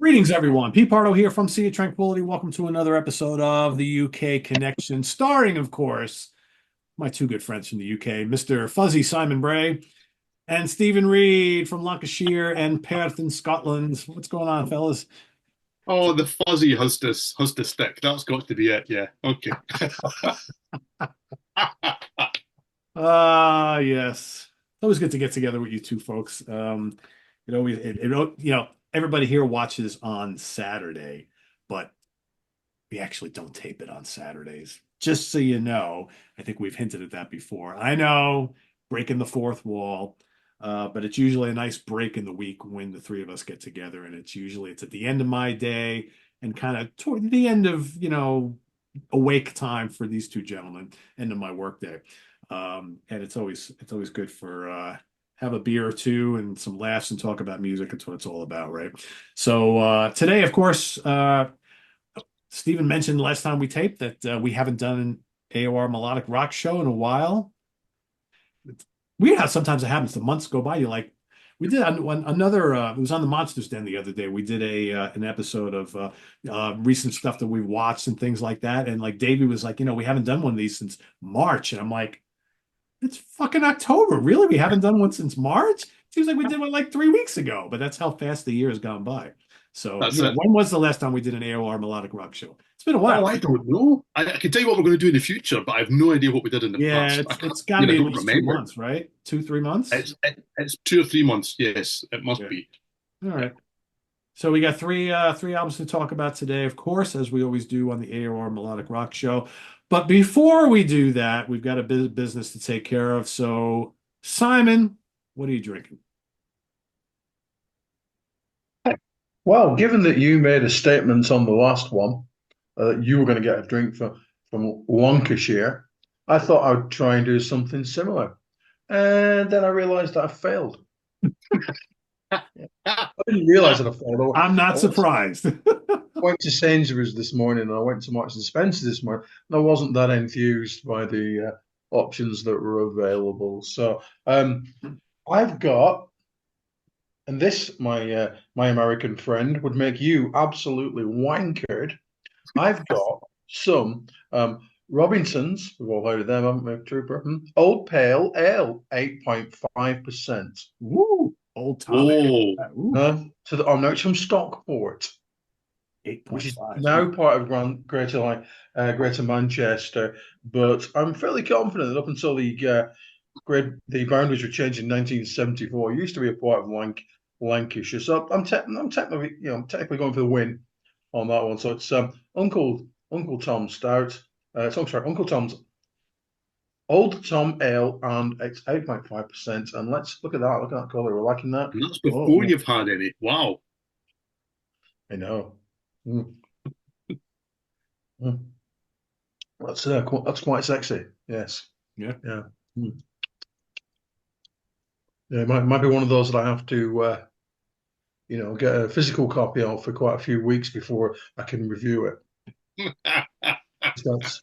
Greetings, everyone. Pete Pardo here from Sea of Tranquility. Welcome to another episode of the UK Connection, starring, of course, my two good friends from the UK, Mr. Fuzzy Simon Bray and Steven Reid from Lancashire and Perth in Scotland. What's going on, fellas? Oh, the fuzzy has to stick. That's got to be it. Yeah. Okay. Yes. It's always good to get together with you two folks. Everybody here watches on Saturday, but we actually don't tape it on Saturdays. Just so you know, I think we've hinted at that before. I know, breaking the fourth wall, but it's usually a nice break in the week when the three of us get together, and it's at the end of my day and kind of toward the end of awake time for these two gentlemen, end of my work day. And it's always good for have a beer or two and some laughs and talk about music. That's what it's all about, right? So today, of course, Stephen mentioned last time we taped that we haven't done an AOR melodic rock show in a while. It's weird how sometimes it happens. The months go by. We did another. It was on the Monsters Den the other day. We did an episode of recent stuff that we watched and things like that. And like Davey was like, we haven't done one of these since March. And I'm like, it's fucking October. Really? We haven't done one since March? Seems like we did one like 3 weeks ago, but that's how fast the year has gone by. So, That's it. when was the last time we did an AOR melodic rock show? It's been a Oh, while, I right? don't know. I can tell you what we're going to do in the future, but I have no idea what we did in the Yeah, past. it's it's I got to mean, I be at don't least 2 months, remember. right? 2, 3 months. It's 2 or 3 months. Yes, it must Yeah. be. All right. So we got three albums to talk about today, of course, as we always do on the AOR Melodic Rock Show. But before we do that, we've got a business to take care of. So, Simon, what are you drinking? Well, given that you made a statement on the last one, that you were going to get a drink from Lancashire, I thought I would try and do something similar. And then I realized that I failed. Yeah. I didn't realize that I failed. I'm I not went to, surprised. went to Sainsbury's this morning and I went to Marks and Spencer this morning, and I wasn't that enthused by the options that were available. So I've got, and this, my American friend, would make you absolutely wankered. I've got some Robinsons. We've all heard of them, haven't we, Trooper? Old Pale Ale, 8.5%. Woo, old Tom Ale. Oh, Ooh, Oh, no, it's from Stockport, which is 8.5. Ooh. now part of Greater Manchester. But I'm fairly confident that up until the boundaries were changed in 1974, it used to be a part of Lancashire. So I'm technically, going for the win on that one. So it's Uncle Tom Stout. Sorry, Uncle Tom's Old Tom Ale, and it's 8.5%. And let's look at that. Look at that colour. We're liking that. and that's Oh, before you've had any. Wow. I know. Mm, mm. That's quite sexy. Yes. Yeah. Yeah. Mm. Yeah, it might be one of those that I have to get a physical copy of for quite a few weeks before I can review it. That's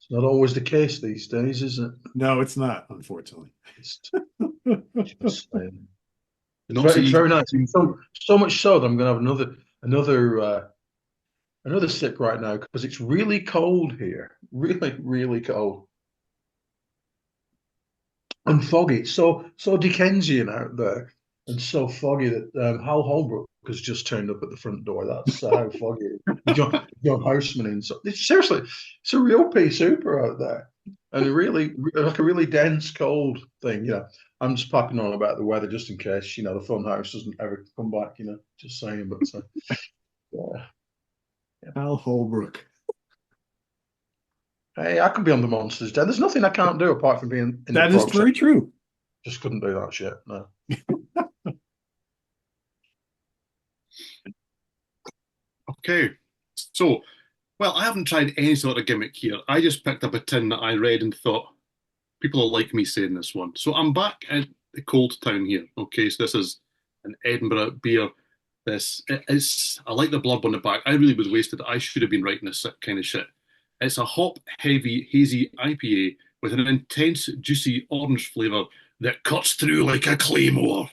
It's not always the case these days, is it? No, it's not, unfortunately. It's just Not so it's easy. very nice. So much so that I'm going to have another sip right now because it's really cold here, really really cold and foggy. It's so Dickensian out there, and so foggy that Hal Holbrook has just turned up at the front door. That's how foggy it is. John Houseman in. So seriously, it's a real pea super out there, and like a really dense cold thing. I'm just packing on about the weather just in case the fun house doesn't ever come back. Just saying. But yeah. Al Holbrook. Hey, I could be on the Monsters Den. There's nothing I can't do apart from being in the That is prog very section. true. Just couldn't do that shit. No. Okay. So, well, I haven't tried any sort of gimmick here. I just picked up a tin that I read and thought people will like me saying this one. So I'm back at the Cold Town here. Okay, so this is an Edinburgh beer. It's I like the blurb on the back. I really was wasted. I should have been writing this kind of shit. It's a hop heavy hazy IPA with an intense juicy orange flavour that cuts through like a claymore.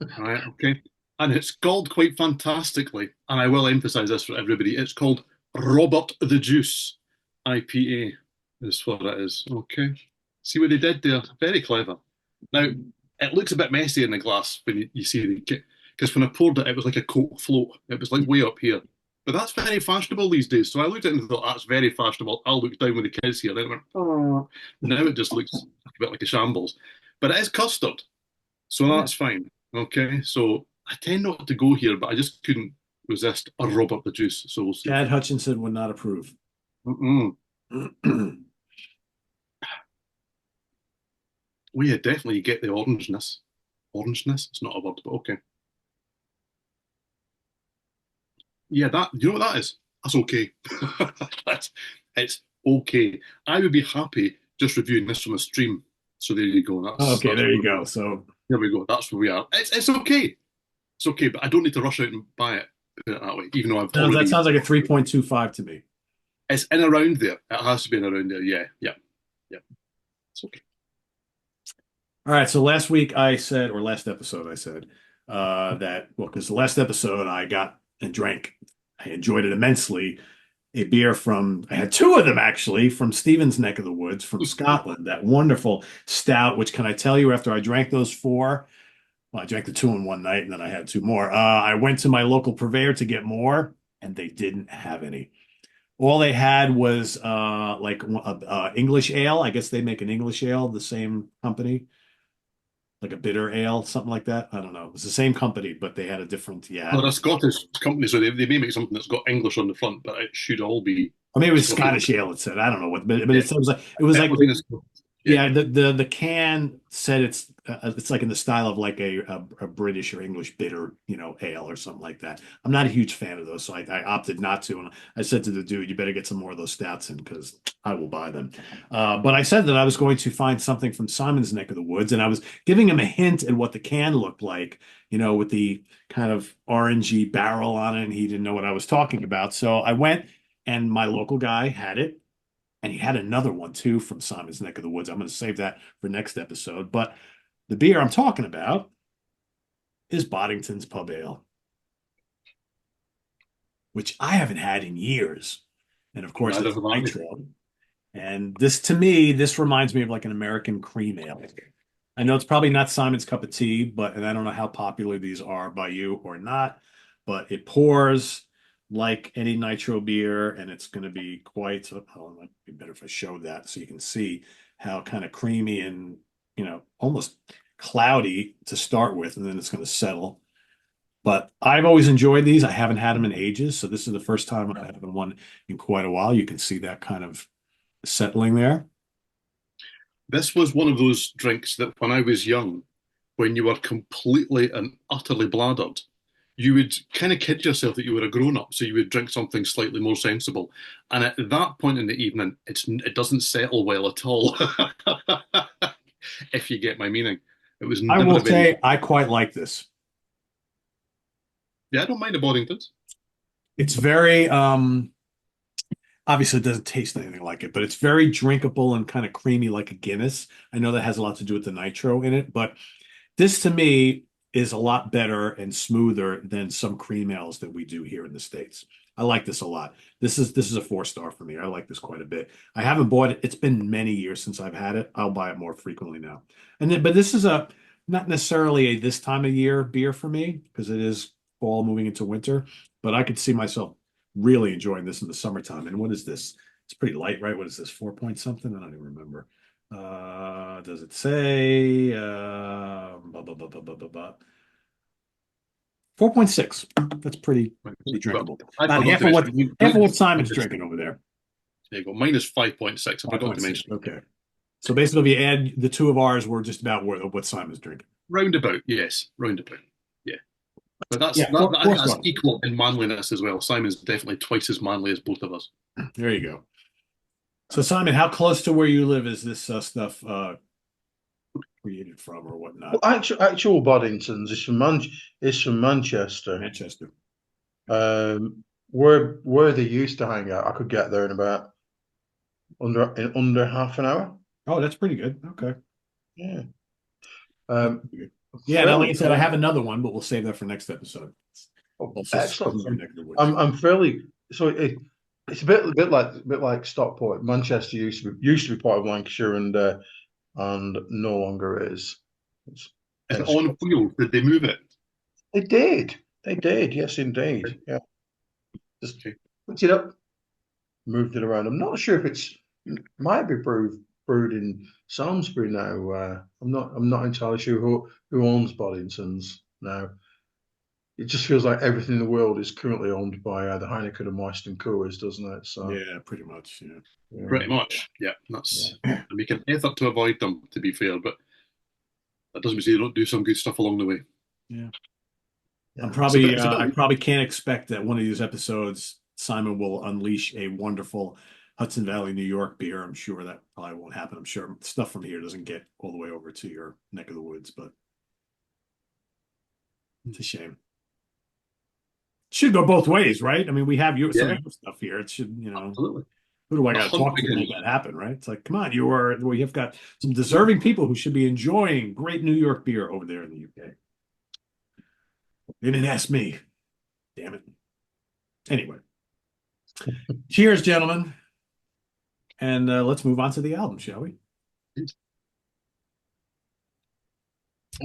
All right, okay. and it's called quite fantastically, and I will emphasize this for everybody, it's called Robert the Juice IPA is what it is. Okay. See what they did there? Very clever. Now, it looks a bit messy in the glass when you see the, because when I poured it, it was like a Coke float. It was like way up here. But that's very fashionable these days. So I looked at it and thought, that's very fashionable. I'll look down with the kids here. Then it went, oh. Now it just looks a bit like a shambles. But it is custard. So Yeah. that's fine. Okay. So I tend not to go here, but I just couldn't resist a Robert the Juice. So we'll see. Chad Hutchinson would not approve. Mm-mm. Well, yeah, definitely you get the orangeness. Orangeness? It's not a word, but okay. Yeah, that you know what that is? That's okay. That's it's okay. I would be happy just reviewing this from a stream. So there you go. Okay, That's there you go. So there we go. That's where we are. It's okay. It's okay, but I don't need to rush out and buy it. Put it that way. Even though I've that already. sounds like a 3.25 to me. It's in around there. It has to be in around there. Yeah, yeah, yeah. It's okay. All right. So last week I said, or last episode I said, that, well, because the last episode I got and drank, I enjoyed it immensely. A beer from, I had two of them actually, from Stephen's neck of the woods from Scotland, that wonderful stout, which can I tell you, after I drank those four, well, I drank the two in one night and then I had two more. I went to my local purveyor to get more and they didn't have any. All they had was like English ale. I guess they make an English ale, the same company, like a bitter ale, something like that. I don't know. It was the same company, but they had a different, yeah. Well, they're a Scottish company, so they may make something that's got English on the front, but it should all be Or maybe it was Scottish. Scottish ale, it said. I don't know what, but Yeah, it was like everything is. Yeah. yeah, the can said it's like in the style of like a British or English bitter, ale or something like that. I'm not a huge fan of those, so I opted not to. And I said to the dude, "You better get some more of those stouts in because I will buy them." But I said that I was going to find something from Simon's neck of the woods, and I was giving him a hint at what the can looked like, with the kind of orangey barrel on it, and he didn't know what I was talking about. So I went, and my local guy had it. And he had another one too from Simon's neck of the woods. I'm going to save that for next episode. But the beer I'm talking about is Boddington's Pub Ale, which I haven't had in years. And of course, Neither it's have I. nitro. And this, to me, this reminds me of like an American cream ale. I know it's probably not Simon's cup of tea, and I don't know how popular these are by you or not, but it pours like any nitro beer, and it's going to be quite, oh, it might be better if I showed that so you can see how kind of creamy and, almost cloudy to start with, and then it's going to settle. But I've always enjoyed these. I haven't had them in ages, so this is the first time I've had one in quite a while. You can see that kind of settling there. This was one of those drinks that when I was young, when you were completely and utterly bladdered, you would kind of kid yourself that you were a grown up, so you would drink something slightly more sensible. And at that point in the evening, it doesn't settle well at all. If you get my meaning, it was I never will a very. say I quite like this. Yeah, I don't mind the Boddingtons. It's very obviously it doesn't taste anything like it, but it's very drinkable and kind of creamy like a Guinness. I know that has a lot to do with the nitro in it, but this to me is a lot better and smoother than some cream ales that we do here in the States. I like this a lot. This is a 4-star for me. I like this quite a bit. I haven't bought it. It's been many years since I've had it. I'll buy it more frequently now. But this is not necessarily a this time of year beer for me because it is fall moving into winter, but I could see myself really enjoying this in the summertime. And what is this? It's pretty light, right? What is this? 4 point something? I don't even remember. Does it say 4.6? That's pretty drinkable. I About forgot to mention, half of what Simon's drinking over there. there you go. Mine is 5.6. I forgot to 5.6. mention. Okay. So basically, if you add the two of ours, we're just about what Simon's drinking. Roundabout, yes, roundabout. Yeah. But Yeah, I think that's equal in manliness as well. Simon's definitely twice as manly as both of us. There you go. So Simon, how close to where you live is this stuff created from or whatnot? Well, actual Boddington's is from Manchester. Manchester. Where they used to hang out, I could get there in under half an hour. Oh, that's pretty good. Okay. Yeah. Yeah, now like I fairly said, I have another one, but we'll save that for next episode. Also excellent. from your neck of the woods. I'm fairly so it's a bit like Stockport. Manchester used to be part of Lancashire and no longer is. It's, Is it it's on wheels? Did they move it? They did. They did. Yes, indeed. Yeah. Just Okay. picked it up, moved it around. I'm not sure if it's might be brewed in Samsbury now. I'm not entirely sure who owns Boddington's now. It just feels like everything in the world is currently owned by either Heineken or Moist & Coors, doesn't it? So Yeah, pretty much. Yeah. Pretty yeah, much. Yeah, that's. yeah. I make an effort to avoid them, to be fair, but that doesn't mean they don't do some good stuff along the way. Yeah. Yeah. It's a bit I like, probably can't expect that one of these episodes, Simon will unleash a wonderful Hudson Valley, New York beer. I'm sure that probably won't happen. I'm sure stuff from here doesn't get all the way over to your neck of the woods, but it's a shame. Should go both ways, right? I mean, we have some yeah, of your stuff here. It should, absolutely. who do I The got to hunt talk to make begins. that happen, right? It's like, come on, well, you've got some deserving people who should be enjoying great New York beer over there in the UK. They didn't ask me. Damn it. Anyway, cheers, gentlemen. And let's move on to the album, shall we?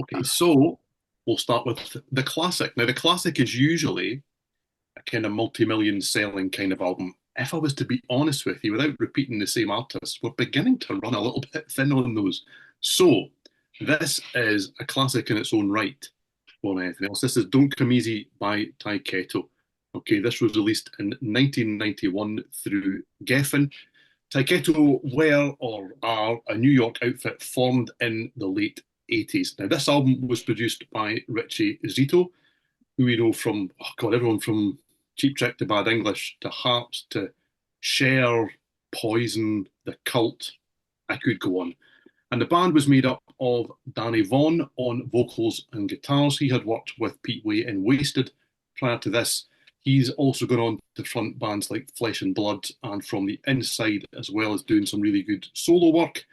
Okay, so we'll start with the classic. Now, the classic is usually a kind of multi-million selling kind of album. If I was to be honest with you, without repeating the same artists, we're beginning to run a little bit thin on those. So this is a classic in its own right, more than anything else. This is Don't Come Easy by Tyketto. Okay, this was released in 1991 through Geffen. Tyketto were or are a New York outfit formed in the late 80s. Now, this album was produced by Richie Zito, who we know from, oh God, everyone from Cheap Trick to Bad English to Harps to Cher, Poison, The Cult. I could go on. And the band was made up of Danny Vaughan on vocals and guitars. He had worked with Pete Way in Wasted prior to this. He's also gone on to front bands like Flesh and Blood and From the Inside, as well as doing some really good solo work.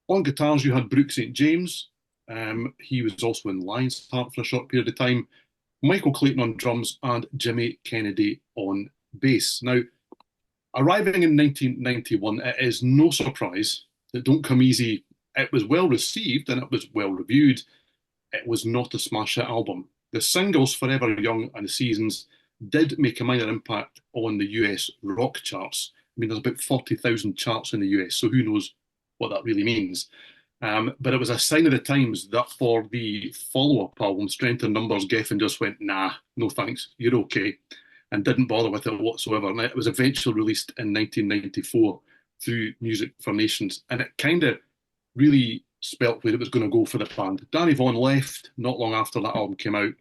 On guitars, you had Brooke St. James. He was also in Lionheart for a short period of time. Michael Clayton on drums and Jimmy Kennedy on bass. Now, arriving in 1991, it is no surprise that Don't Come Easy, it was well received and it was well reviewed. It was not a smash hit album. The singles Forever Young and Seasons did make a minor impact on the US rock charts. I mean, there's about 40,000 charts in the US, so who knows what that really means. But it was a sign of the times that for the follow-up album, Strength in Numbers, Geffen just went, nah, no thanks, you're okay, and didn't bother with it whatsoever. And it was eventually released in 1994 through Music for Nations, and it kind of really spelt where it was going to go for the band. Danny Vaughan left not long after that album came out.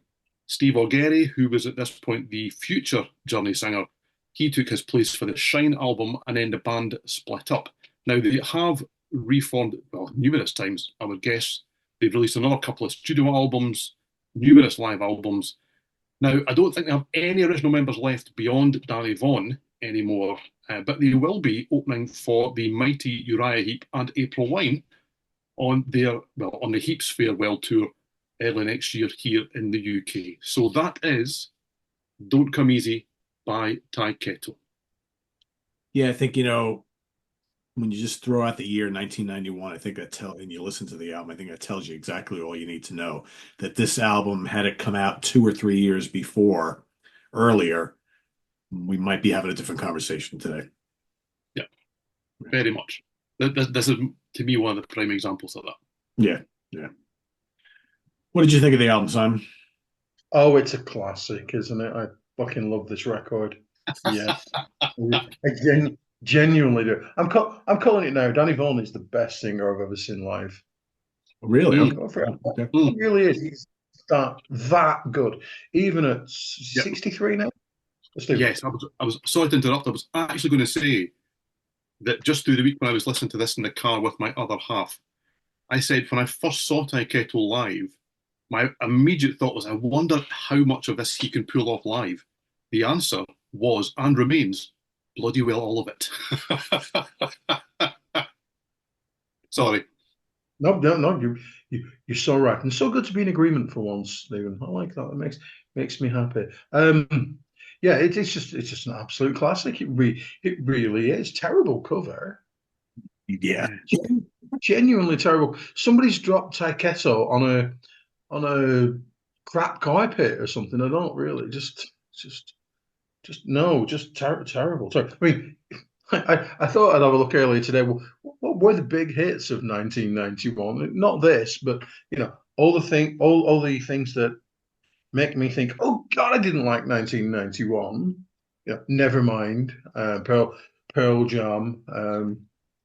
Steve Augeri, who was at this point the future Journey singer, he took his place for the Shine album, and then the band split up. Now, they have reformed, well, numerous times, I would guess. They've released another couple of studio albums, numerous live albums. Now, I don't think they have any original members left beyond Danny Vaughan anymore, but they will be opening for the mighty Uriah Heep and April Wine on on the Heaps farewell tour early next year here in the UK. So that is Don't Come Easy by Tyketto. Yeah, I think, when you just throw out the year 1991, I think and you listen to the album, I think that tells you exactly all you need to know. That this album, had it come out 2 or 3 years earlier, we might be having a different conversation today. Yeah, very much. This is, to me, one of the prime examples of that. Yeah, yeah. What did you think of the album, Simon? Oh, it's a classic, isn't it? I fucking love this record. Yes. I genuinely do. I'm calling it now. Danny Vaughan is the best singer I've ever seen live. Really? Mm. Go for it. Okay. He really is. He's that good. Even at Yep. 63 now. Yes, I was sorry to interrupt. I was actually going to say that just through the week when I was listening to this in the car with my other half, I said when I first saw Tyketto live, my immediate thought was, I wonder how much of this he can pull off live. The answer was and remains bloody well all of it. Sorry. No, you're so right, and so good to be in agreement for once, Stephen. I like that. It makes me happy. Yeah, it's just an absolute classic. It really is. Terrible cover. Yeah. Genuinely terrible. Somebody's dropped Tyketto on a crap carpet or something. I don't really just no, just terrible. Sorry. I mean, I thought I'd have a look earlier today. Well, what were the big hits of 1991? Not this, but all the things that make me think, oh God, I didn't like 1991. Yeah, never mind. Pearl Jam,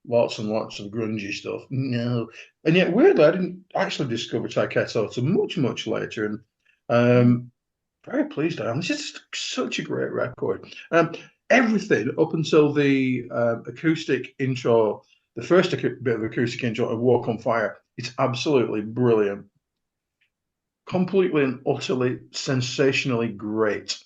lots and lots of grungy stuff. No, and yet weirdly, I didn't actually discover Tyketto until much later, and very pleased I am. This is such a great record. Everything up until the acoustic intro, the first bit of acoustic intro of Walk on Fire, it's absolutely brilliant. Completely and utterly sensationally great.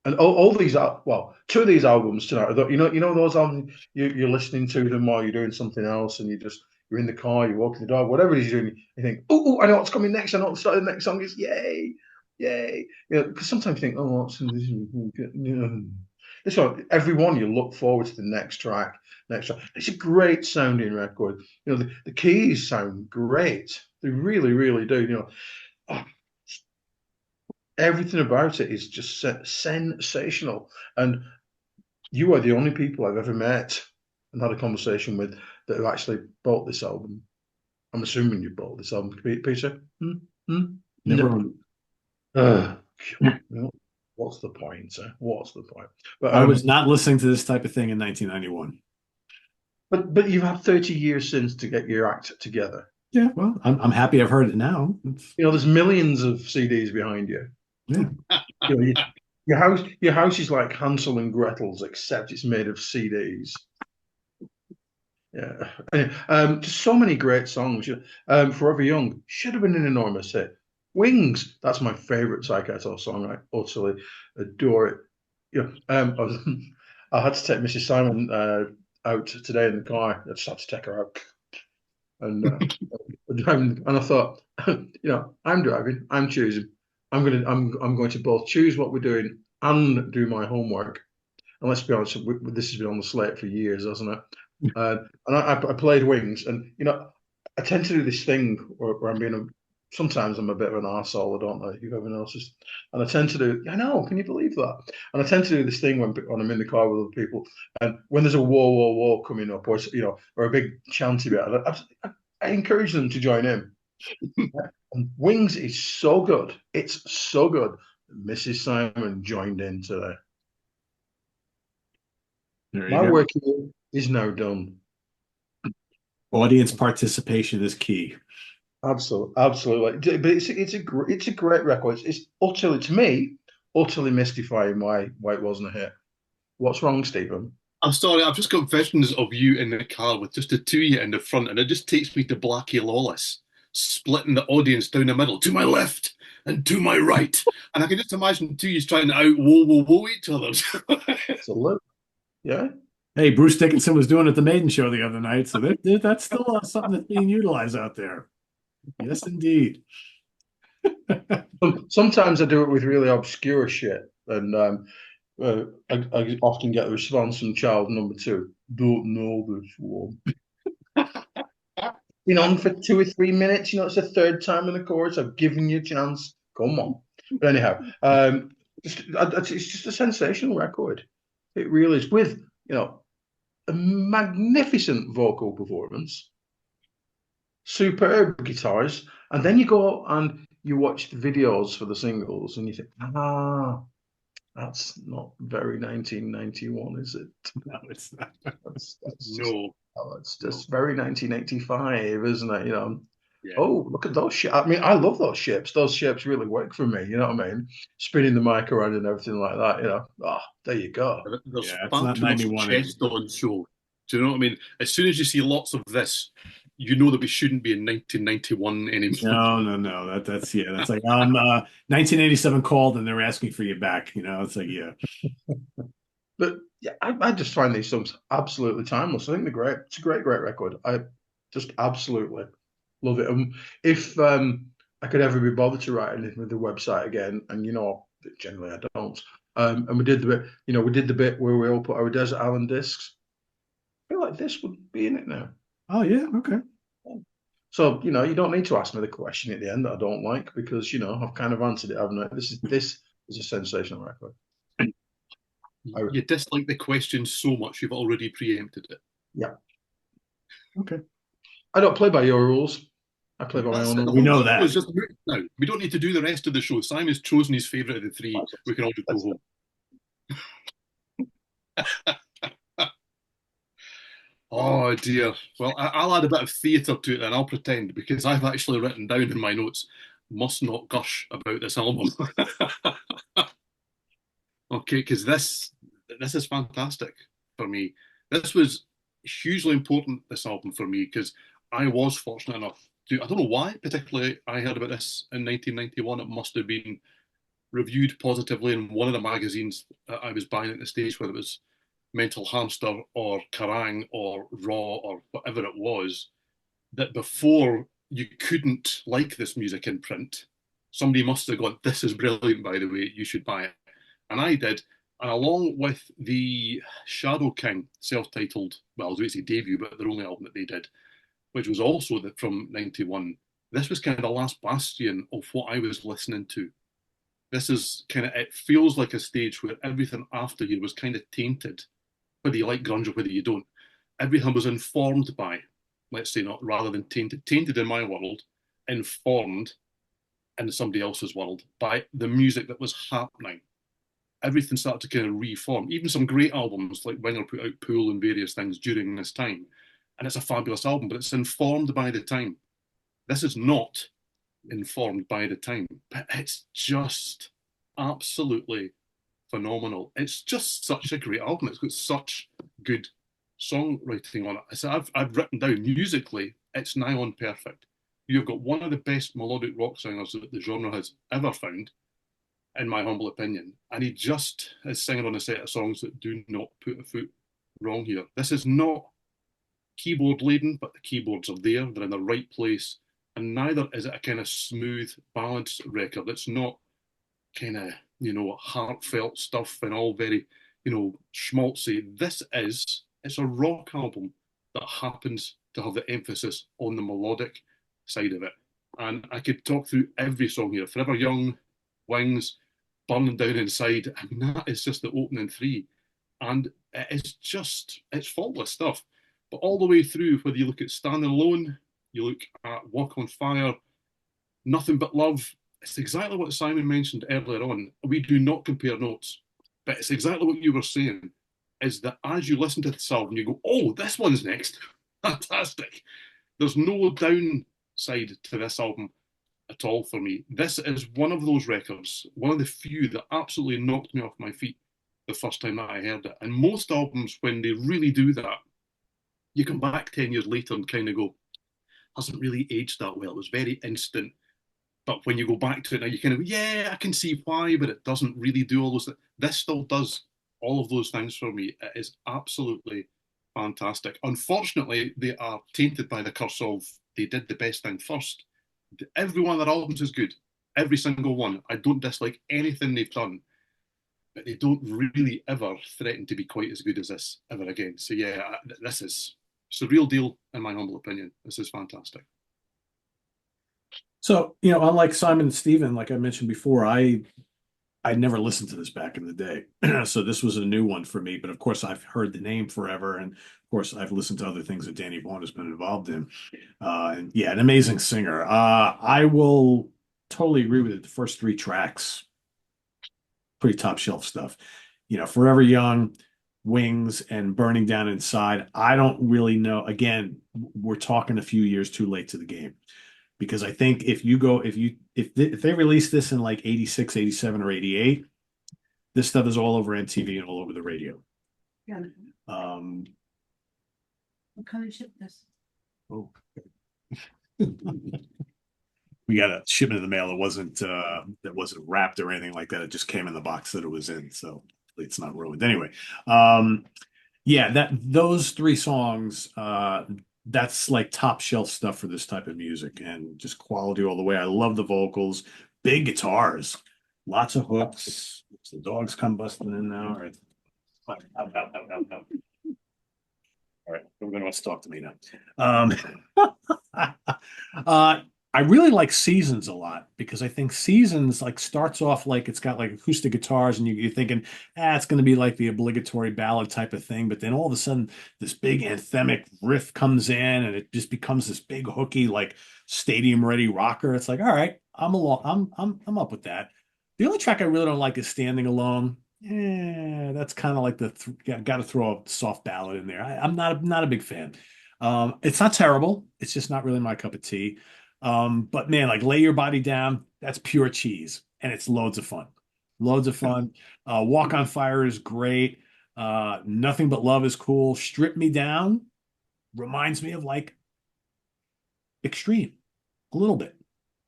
And all these are well, two of these albums tonight. You know those albums you're listening to them while you're doing something else, and you're in the car, you're walking the dog, whatever it is you're doing. You think, oh, I know what's coming next. I know what the next song is. Yay, yay! You know, because sometimes you think, oh, what's this one? Every one you look forward to the next track. Next track. It's a great sounding record. You know, the keys sound great. They really do. You know, oh, everything about it is just sensational. And you are the only people I've ever met and had a conversation with that have actually bought this album. I'm assuming you bought this album, Peter. Never. No. What's the point? Sir? What's the point? But I was not listening to this type of thing in 1991. But you've had 30 years since to get your act together. Yeah, well, I'm happy I've heard it now. You know, there's millions of CDs behind you. Yeah. You know, your house is like Hansel and Gretel's, except it's made of CDs. Yeah, just so many great songs. Forever Young should have been an enormous hit. Wings, that's my favorite Tyketto song. I utterly adore it. I had to take Mrs. Simon out today in the car. I just had to take her out, and driving. And I thought, I'm driving. I'm choosing. I'm going to both choose what we're doing and do my homework. And let's be honest, this has been on the slate for years, hasn't it? And I played Wings, and I tend to do this thing where sometimes I'm a bit of an arsehole. I don't know if you've ever noticed. And I tend to do, I know, can you believe that? And I tend to do this thing when I'm in the car with other people, and when there's a whoa coming up, or a big chanty bit, I encourage them to join in. And Wings is so good. It's so good. Mrs. Simon joined in today. My work here is now done. Audience participation is key. Absolutely. But it's a great record. It's utterly, to me, utterly mystifying why it wasn't a hit. What's wrong, Stephen? I'm sorry, I've just got visions of you in the car with just the two of you in the front, and it just takes me to Blackie Lawless, splitting the audience down the middle, to my left and to my right. And I can just imagine two of you trying to out whoa each other. Absolutely. Yeah. Hey, Bruce Dickinson was doing it at the Maiden show the other night, so that's still something that's being utilized out there. Yes, indeed. Sometimes I do it with really obscure shit, and I often get the response from child number two, don't know this one. Been on for 2 or 3 minutes, it's the third time in the chorus. I've given you a chance. Come on. But anyhow, it's just a sensational record. It really is, with, a magnificent vocal performance, superb guitars, and then you go and you watch the videos for the singles, and you think, that's not very 1991, is it? No, it's not. It's just very 1985, isn't it? Yeah. Oh, look at those ships. I mean, I love those ships. Those ships really work for me. You know what I mean? Spinning the mic around and everything like that. There you go. There's Yeah, it's far not too much 91 chest on show. Do you know what I mean? As soon as you see lots of this, you know that we shouldn't be in 1991 anymore. No. That's like 1987 called and they're asking for you back. It's like, yeah. But yeah, I just find these songs absolutely timeless. I think they're great. It's a great record. Just absolutely love it. If I could ever be bothered to write anything with the website again, and generally I don't. And we did the bit, we did the bit where we all put our Desert Island discs. I feel like this would be in it now. Oh yeah, okay. So, you don't need to ask me the question at the end that I don't like because, I've kind of answered it, haven't I? This is a sensational record. You dislike the question so much you've already preempted it. Yeah. Okay. I don't play by your rules. I play by my That's own it. The rules. We whole know thing that. was just now. We don't need to do the rest of the show. Simon's chosen his favourite of the three. We can all just go home. Oh dear. Well, I'll add a bit of theatre to it then. I'll pretend because I've actually written down in my notes, must not gush about this album. Okay, because this is fantastic for me. This was hugely important, this album for me, because I was fortunate enough to, I don't know why particularly I heard about this in 1991. It must have been reviewed positively in one of the magazines that I was buying at the stage, whether it was Mental Hamster or Kerrang or Raw or whatever it was, that before you couldn't like this music in print, somebody must have gone, this is brilliant, by the way, you should buy it. And I did. And along with the Shadow King self-titled, well, I was going to say debut, but their only album that they did, which was also from 91, this was kind of the last bastion of what I was listening to. This is kind of, it feels like a stage where everything after here was kind of tainted, whether you like grunge or whether you don't. Everything was informed by, let's say not, rather than tainted. Tainted in my world, informed in somebody else's world by the music that was happening. Everything started to kind of reform. Even some great albums like Winger put out Pool and various things during this time. And it's a fabulous album, but it's informed by the time. This is not informed by the time, but it's just absolutely phenomenal. It's just such a great album. It's got such good songwriting on it. So I've written down musically, it's nigh on perfect. You've got one of the best melodic rock singers that the genre has ever found, in my humble opinion. And he just is singing on a set of songs that do not put a foot wrong here. This is not keyboard laden, but the keyboards are there, they're in the right place. And neither is it a kind of smooth, balanced record. It's not kind of, heartfelt stuff and all very, schmaltzy. It's a rock album that happens to have the emphasis on the melodic side of it. And I could talk through every song here. Forever Young, Wings, Burning Down Inside, and that is just the opening three. And it's faultless stuff. But all the way through, whether you look at Standing Alone, you look at Walk on Fire, Nothing But Love, it's exactly what Simon mentioned earlier on. We do not compare notes, but it's exactly what you were saying, is that as you listen to this album, you go, oh, this one's next. Fantastic. There's no downside to this album at all for me. This is one of those records, one of the few that absolutely knocked me off my feet the first time that I heard it. And most albums, when they really do that, you come back 10 years later and kind of go, hasn't really aged that well. It was very instant. But when you go back to it now, you kind of, yeah, I can see why, but it doesn't really do all those things. This still does all of those things for me. It is absolutely fantastic. Unfortunately, they are tainted by the curse of they did the best thing first. Every one of their albums is good. Every single one. I don't dislike anything they've done, but they don't really ever threaten to be quite as good as this ever again. So yeah, it's the real deal in my humble opinion. This is fantastic. So, unlike Simon and Steven, like I mentioned before, I never listened to this back in the day. So this was a new one for me. But of course, I've heard the name forever. And of course, I've listened to other things that Danny Vaughan has been involved in. And yeah, an amazing singer. I will totally agree with it. The first three tracks, pretty top shelf stuff. Forever Young, Wings, and Burning Down Inside. I don't really know. Again, we're talking a few years too late to the game. Because I think if they released this in like 86, 87, or 88, this stuff is all over MTV and all over the radio. Yeah. Um, What kind of ship this? oh. We got a shipment in the mail that wasn't wrapped or anything like that. It just came in the box that it was in, so it's not ruined. Anyway, yeah, those three songs, that's like top shelf stuff for this type of music and just quality all the way. I love the vocals, big guitars, lots of hooks. The dogs come busting in now. All right. Out, out, out, out, out. All right, everyone wants to talk to me now. Um, I really like Seasons a lot because I think Seasons like starts off like it's got like acoustic guitars and you're thinking, it's going to be like the obligatory ballad type of thing. But then all of a sudden, this big anthemic riff comes in and it just becomes this big hooky like stadium ready rocker. It's like, all right, I'm along, I'm up with that. The only track I really don't like is Standing Alone. Yeah, that's kind of like the got to throw a soft ballad in there. I'm not a big fan. It's not terrible. It's just not really my cup of tea. But man, like Lay Your Body Down, that's pure cheese, and it's loads of fun. Loads of fun. Walk on Fire is great. Nothing But Love is cool. Strip Me Down reminds me of like Extreme a little bit.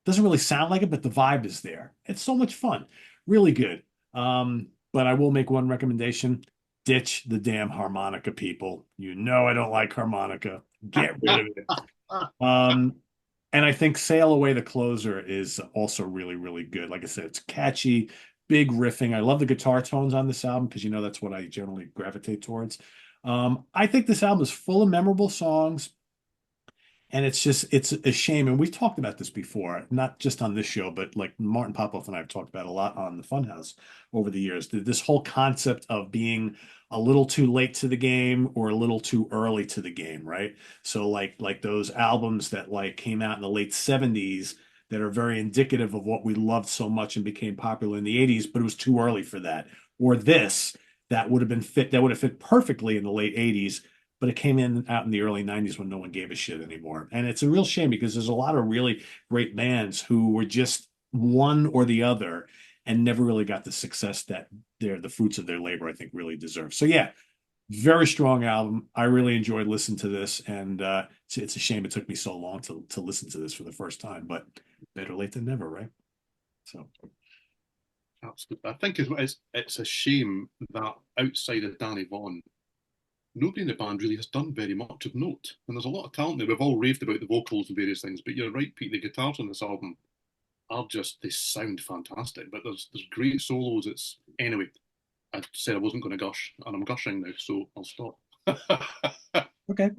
Doesn't really sound like it, but the vibe is there. It's so much fun. Really good. But I will make one recommendation. Ditch the damn harmonica, people. You know I don't like harmonica. Get rid of it. Um, and I think Sail Away the Closer is also really, really good. Like I said, it's catchy, big riffing. I love the guitar tones on this album because you know that's what I generally gravitate towards. I think this album is full of memorable songs. And it's a shame. And we've talked about this before, not just on this show, but like Martin Popoff and I have talked about a lot on the Funhouse over the years. This whole concept of being a little too late to the game or a little too early to the game, right? So like those albums that like came out in the late 70s that are very indicative of what we loved so much and became popular in the 80s, but it was too early for that. Or this that would have fit perfectly in the late 80s but it came in out in the early 90s when no one gave a shit anymore. And it's a real shame because there's a lot of really great bands who were just one or the other and never really got the success that the fruits of their labor, I think, really deserve. So yeah, very strong album. I really enjoyed listening to this, and it's a shame it took me so long to listen to this for the first time, but better late than never, right? So Absolutely. I think it's a shame that outside of Danny Vaughan, nobody in the band really has done very much of note. And there's a lot of talent there. We've all raved about the vocals and various things, but you're right, Pete. The guitars on this album are just they sound fantastic. But there's great solos. It's anyway. I said I wasn't going to gush, and I'm gushing now, so I'll stop. okay.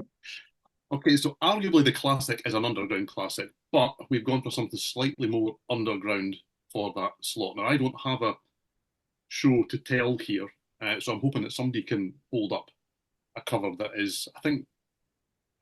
Okay, so arguably the classic is an underground classic, but we've gone for something slightly more underground for that slot. Now I don't have a show to tell here, so I'm hoping that somebody can hold up a cover that is, I think,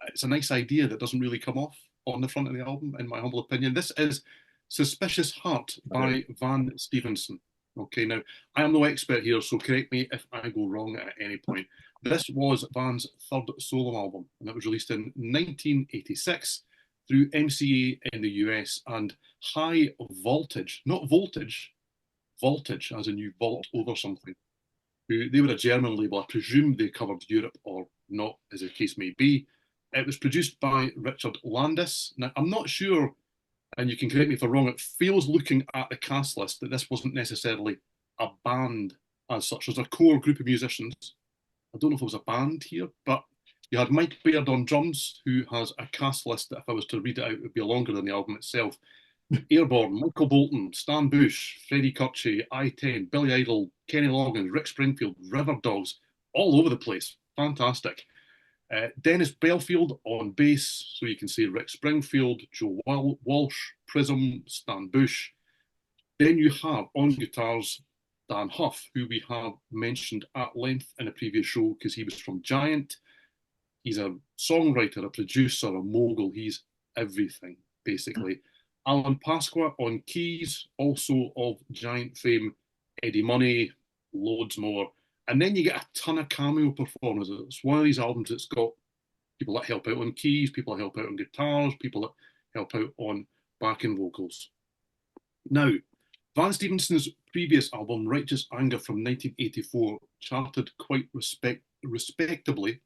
it's a nice idea that doesn't really come off on the front of the album, in my humble opinion. This is Suspicious Heart by Van Stephenson. Okay, now I am no expert here, so correct me if I go wrong at any point. This was Van's third solo album, and it was released in 1986 through MCA in the US and High Voltage, not Voltage, Voltage, as in you vault over something. They were a German label. I presume they covered Europe or not, as the case may be. It was produced by Richard Landis. Now, I'm not sure, and you can correct me if I'm wrong, it feels looking at the cast list that this wasn't necessarily a band as such. There's a core group of musicians. I don't know if it was a band here, but you had Mike Baird on drums, who has a cast list that if I was to read it out, it would be longer than the album itself. Airborne, Michael Bolton, Stan Bush, Freddie Curci, I-10, Billy Idol, Kenny Loggins, Rick Springfield, River Dogs, all over the place. Fantastic. Dennis Belfield on bass, so you can see Rick Springfield, Joe Walsh, Prism, Stan Bush. Then you have on guitars Dan Huff, who we have mentioned at length in a previous show because he was from Giant. He's a songwriter, a producer, a mogul. He's everything, basically. Alan Pasqua on keys, also of Giant fame. Eddie Money, loads more. And then you get a ton of cameo performers. It's one of these albums that's got people that help out on keys, people that help out on guitars, people that help out on backing vocals. Now, Van Stevenson's previous album, Righteous Anger from 1984, charted quite respectably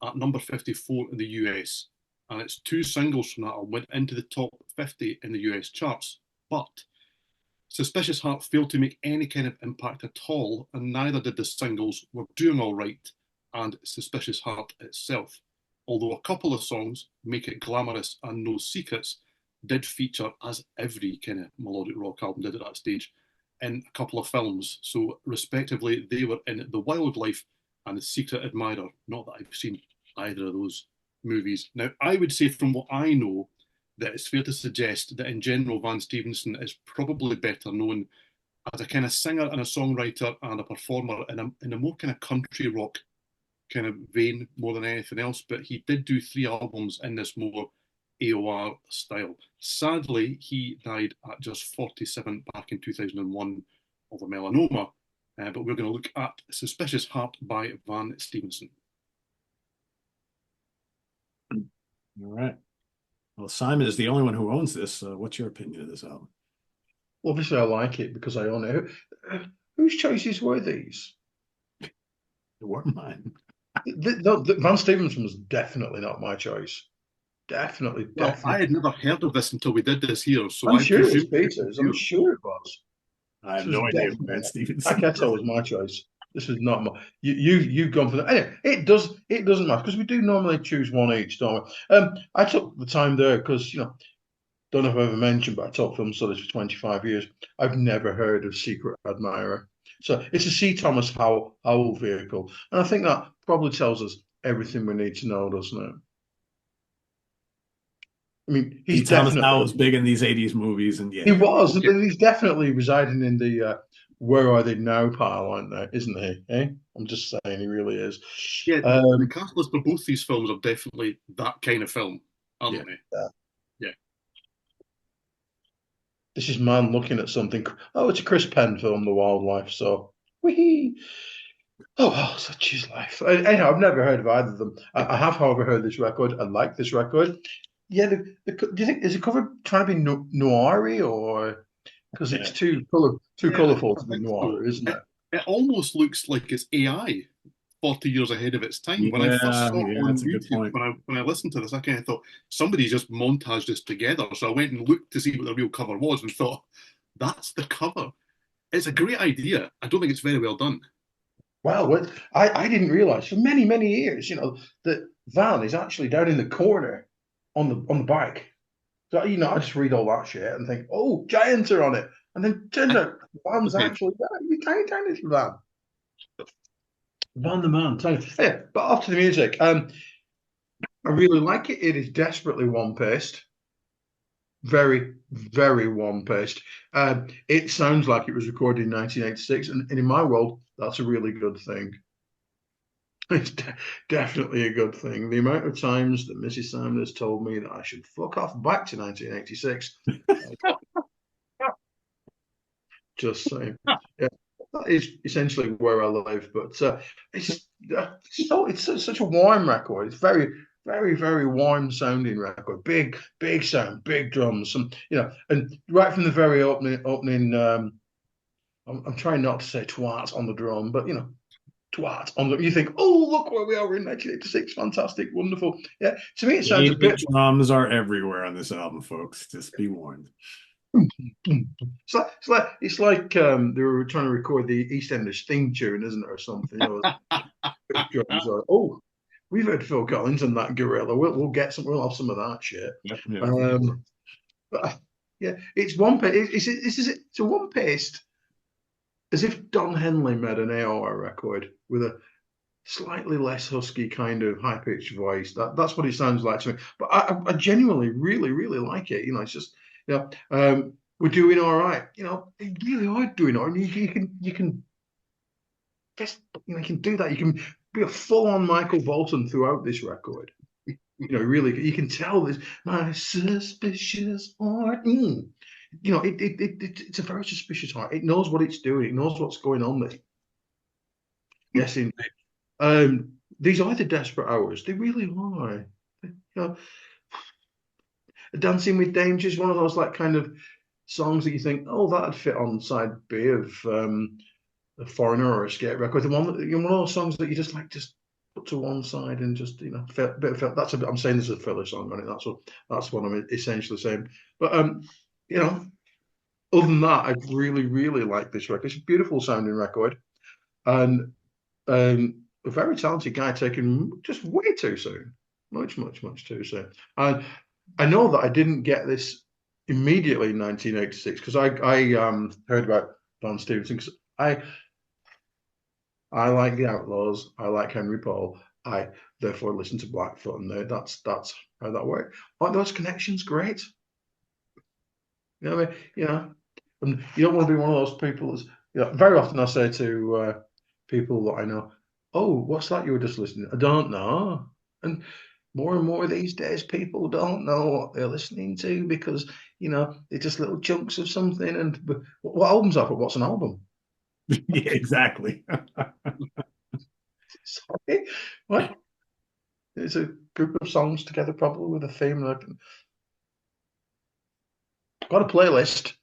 at number 54 in the US. And its two singles from that album went into the top 50 in the US charts. But Suspicious Heart failed to make any kind of impact at all, and neither did the singles Were Doing All Right and Suspicious Heart itself. although a couple of songs, Make It Glamorous and No Secrets, did feature, as every kind of melodic rock album did at that stage, in a couple of films. So, respectively, they were in The Wildlife and The Secret Admirer. Not that I've seen either of those movies. Now, I would say, from what I know, that it's fair to suggest that in general, Van Stephenson is probably better known as a kind of singer and a songwriter and a performer in a more kind of country rock kind of vein more than anything else. But he did do 3 albums in this more AOR style. Sadly, he died at just 47 back in 2001 of a melanoma. But we're going to look at Suspicious Heart by Van Stephenson. All right. Well, Simon is the only one who owns this. What's your opinion of this album? Obviously, I like it because I own it. Whose choices were these? They weren't mine. Van Stephenson was definitely not my choice. Definitely. Well, I had never heard of this until we did this here, so I'm I sure it was presume Peter's. I'm sure it was. I have no idea who Van Stephenson is. Tyketto was my choice. This was not my. You've gone for that. Anyway, it doesn't matter because we do normally choose one each, don't we? I took the time there because don't know if I've ever mentioned, but I taught film studies for 25 years. I've never heard of Secret Admirer. So it's a C. Thomas Howell vehicle. And I think that probably tells us everything we need to know, doesn't it? I mean, he's Thomas definitely Howell was big in these 80s movies, and he was, but he's definitely residing in the where are they now pile, aren't they? Isn't he? Eh? I'm just saying, he really is. Yeah, the cast list for both these films are definitely that kind of film, aren't they? Yeah. This is man looking at something. Oh, it's a Chris Penn film, The Wildlife. So, wee. Oh, such is life. Anyhow, I've never heard of either of them. I have, however, heard this record. I like this record. Yeah, do you think is the cover trying to be noir-y or because it's too colourful to be noir, isn't it? It almost looks like it's AI 40 years ahead of its time. When I first saw it on YouTube, when I listened to this, I kind of thought somebody just montaged this together. So I went and looked to see what the real cover was and thought, that's the cover. It's a great idea. I don't think it's very well done. Well, I didn't realise for many, many years, that Van is actually down in the corner on the bike. So, I just read all that shit and think, oh, Giants are on it. And then turns out Van's actually tiny, tiny little Van. Van the man. Tiny. Yeah, but off to the music. I really like it. It is desperately one-paced. Very, very one-paced. It sounds like it was recorded in 1986. And in my world, that's a really good thing. It's definitely a good thing. The amount of times that Mrs. Simon has told me that I should fuck off back to 1986. Just saying. Yeah, that is essentially where I live. But it's such a warm record. It's very, very, very warm sounding record. Big sound, big drums. And right from the very opening. I'm trying not to say twat on the drum, but twat on the. You think, oh, look where we are in 1986. Fantastic, wonderful. Yeah, to me it sounds a bit. Drums are everywhere on this album, folks. Just be warned. It's like they were trying to record the EastEnders theme tune, isn't it, or something? Drums are, oh, we've heard Phil Collins and that gorilla. We'll get some. We'll have some of that shit. Yeah. But yeah, it's one pace. It's a one paced. As if Don Henley made an AOR record with a slightly less husky kind of high pitched voice. That's what it sounds like to me. But I genuinely really, really like it. It's just we're doing all right. You really are doing all right. You can just you can do that. You can be a full on Michael Bolton throughout this record. Really, you can tell this my suspicious heart. It's a very suspicious heart. It knows what it's doing. It knows what's going on there. Yes, indeed. These are the desperate hours. They really are. Dancing with Danger is one of those kind of songs that you think, oh, that'd fit on side B of a Foreigner or a Skate record. The one that one of those songs that you just put to one side and just that's I'm saying this is a filler song on it. That's what I'm essentially saying. But other than that, I really, really like this record. It's a beautiful sounding record, and a very talented guy taken just way too soon. much too soon. And I know that I didn't get this immediately in 1986 because I heard about Don Stevenson because I like the Outlaws, I like Henry Paul, I therefore listen to Blackfoot, and that's how that worked. Aren't those connections great? You know what I mean? You know, and you don't want to be one of those people that's, you know, very often I say to people that I know, oh, what's that you were just listening to? I don't know. And more these days, people don't know what they're listening to because, you know, they're just little chunks of something. And what albums are? What's an album? Yeah, exactly. Sorry, what? It's a group of songs together, probably with a theme. Got a playlist.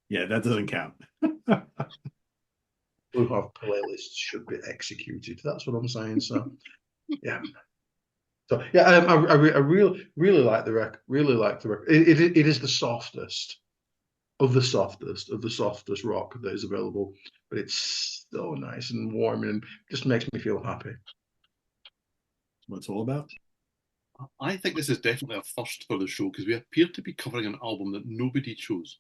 Yeah, that doesn't count. Who have playlists should be executed. That's what I'm saying. So, yeah. So, yeah, I really like the record. Really like the record. It is the softest of the softest rock that is available, but it's so nice and warm and just makes me feel happy. What it's all about. I think this is definitely a first for the show because we appear to be covering an album that nobody chose.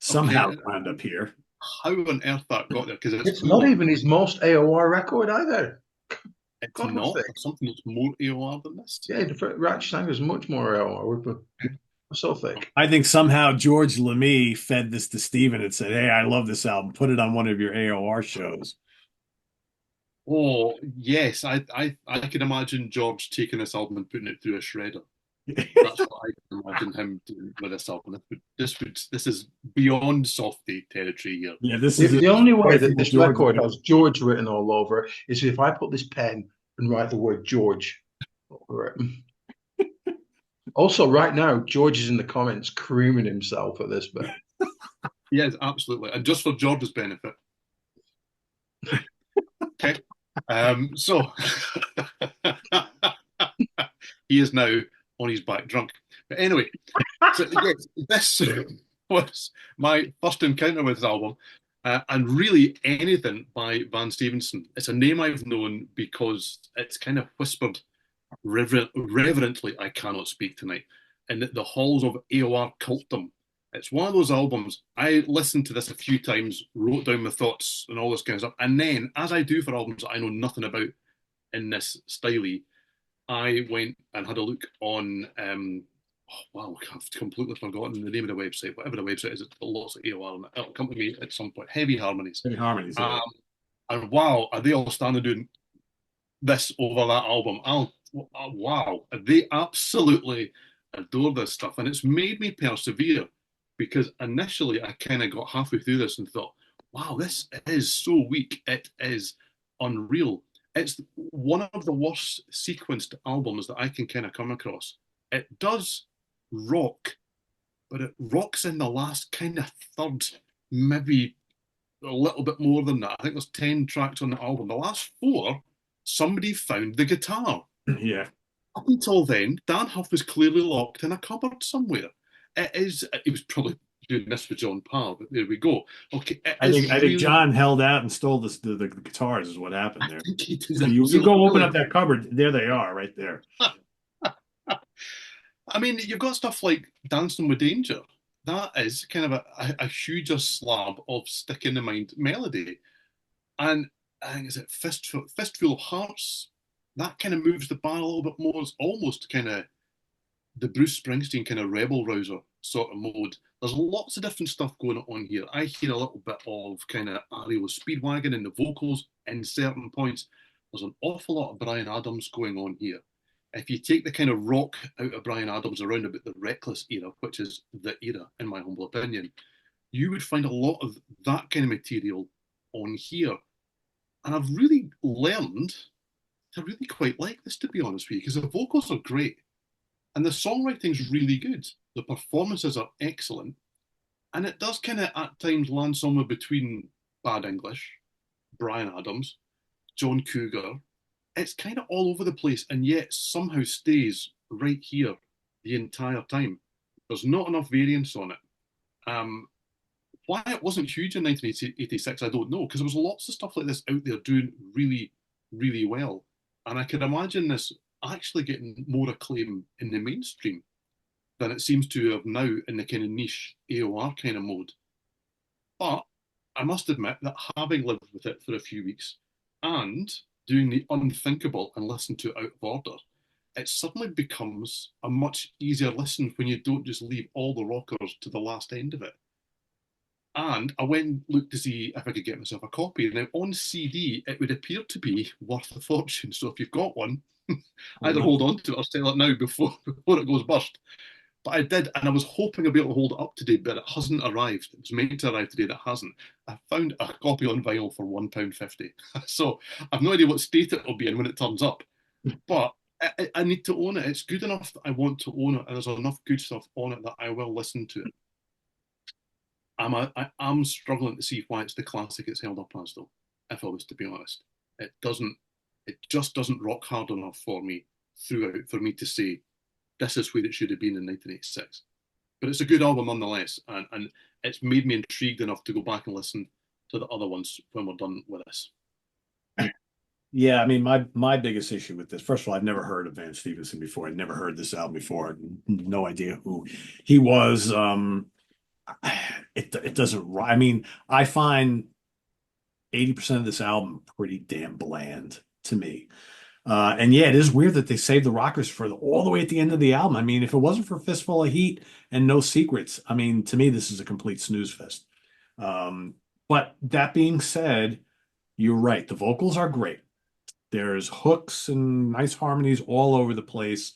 Somehow Okay, wound up here. how on earth that got there? Because It's not even his most AOR record either. it's God, not. There's something that's more AOR than this. Yeah, the Ratchet Sang is much more AOR, but so thick. I think somehow George Lemay fed this to Steven and said, "Hey, I love this album. Put it on one of your AOR shows." Oh yes, I can imagine George taking this album and putting it through a shredder. That's what I can imagine him doing with this album. This is beyond softy territory here. Yeah, this The, is the only way that this George record has George written all over it is if I put this pen and write the word George over it. Also, right now, George is in the comments creaming himself at this bit. Yes, absolutely. And just for George's benefit. Okay. So he is now on his back drunk. But anyway, so yes, this was my first encounter with this album. And really anything by Van Stevenson. It's a name I've known because it's kind of whispered reverently, I cannot speak tonight, in the halls of AOR cultdom. It's one of those albums. I listened to this a few times, wrote down my thoughts and all this kind of stuff. And then, as I do for albums that I know nothing about in this style, I went and had a look on, oh, wow, I've completely forgotten the name of the website. Whatever the website is, it's got lots of AOR on it. It'll come to me at some point. Heavy Harmonies. Heavy Harmonies. Yeah. And wow, are they all standing doing this over that album? Wow, they absolutely adore this stuff. And it's made me persevere because initially I kind of got halfway through this and thought, wow, this is so weak. It is unreal. It's one of the worst sequenced albums that I can kind of come across. It does rock, but it rocks in the last kind of third, maybe a little bit more than that. I think there's 10 tracks on the album. The last four, somebody found the guitar. Yeah. Up until then, Dan Huff was clearly locked in a cupboard somewhere. He was probably doing this for John Parr, but there we go. Okay, I think John held out and stole the guitars is what happened there. So you go open up that cupboard, there they are, right there. I mean, you've got stuff like Dancing with Danger. That is kind of a huger slab of stick in the mind melody. And I think, is it Fistful of Hearts? That kind of moves the bar a little bit more. It's almost kind of the Bruce Springsteen kind of rebel rouser sort of mode. There's lots of different stuff going on here. I hear a little bit of kind of REO Speedwagon in the vocals in certain points. There's an awful lot of Bryan Adams going on here. If you take the kind of rock out of Bryan Adams around about the Reckless era, which is the era, in my humble opinion, you would find a lot of that kind of material on here. And I've really learned to really quite like this, to be honest with you, because the vocals are great and the songwriting's really good. The performances are excellent. And it does kind of at times land somewhere between Bad English, Bryan Adams, John Cougar. It's kind of all over the place and yet somehow stays right here the entire time. There's not enough variance on it. Why it wasn't huge in 1986, I don't know, because there was lots of stuff like this out there doing really, really well. And I could imagine this actually getting more acclaim in the mainstream than it seems to have now in the kind of niche AOR kind of mode. But I must admit that having lived with it for a few weeks and doing the unthinkable and listen to it out of order, it suddenly becomes a much easier listen when you don't just leave all the rockers to the last end of it. And I went and looked to see if I could get myself a copy. Now, on CD, it would appear to be worth a fortune. So if you've got one, either hold on to it or sell it now before it goes bust. But I did, and I was hoping I'd be able to hold it up today, but it hasn't arrived. It was meant to arrive today, that hasn't. I found a copy on vinyl for £1.50. So I've no idea what state it'll be in when it turns up. But I need to own it. It's good enough that I want to own it, and there's enough good stuff on it that I will listen to it. I'm struggling to see why it's the classic it's held up as, though, if I was to be honest. It just doesn't rock hard enough for me throughout for me to say, this is where it should have been in 1986. But it's a good album nonetheless, and it's made me intrigued enough to go back and listen to the other ones when we're done with this. Yeah, I mean, my biggest issue with this, first of all, I've never heard of Van Stephenson before. I'd never heard this album before. No idea who he was. It doesn't. I mean, I find 80% of this album pretty damn bland to me. And yeah, it is weird that they saved the rockers for all the way at the end of the album. I mean, if it wasn't for Fistful of Heat and No Secrets, I mean, to me, this is a complete snooze fest. But that being said, you're right. The vocals are great. There's hooks and nice harmonies all over the place.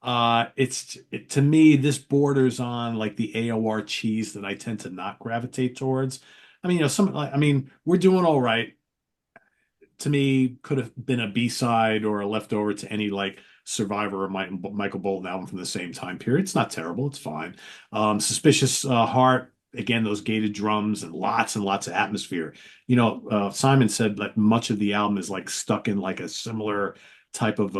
To me, this borders on like the AOR cheese that I tend to not gravitate towards. I mean, we're doing all right. To me, could have been a B-side or a leftover to any like Survivor or Michael Bolton album from the same time period. It's not terrible. It's fine. Suspicious Heart, again, those gated drums and lots of atmosphere. Simon said that much of the album is like stuck in like a similar type of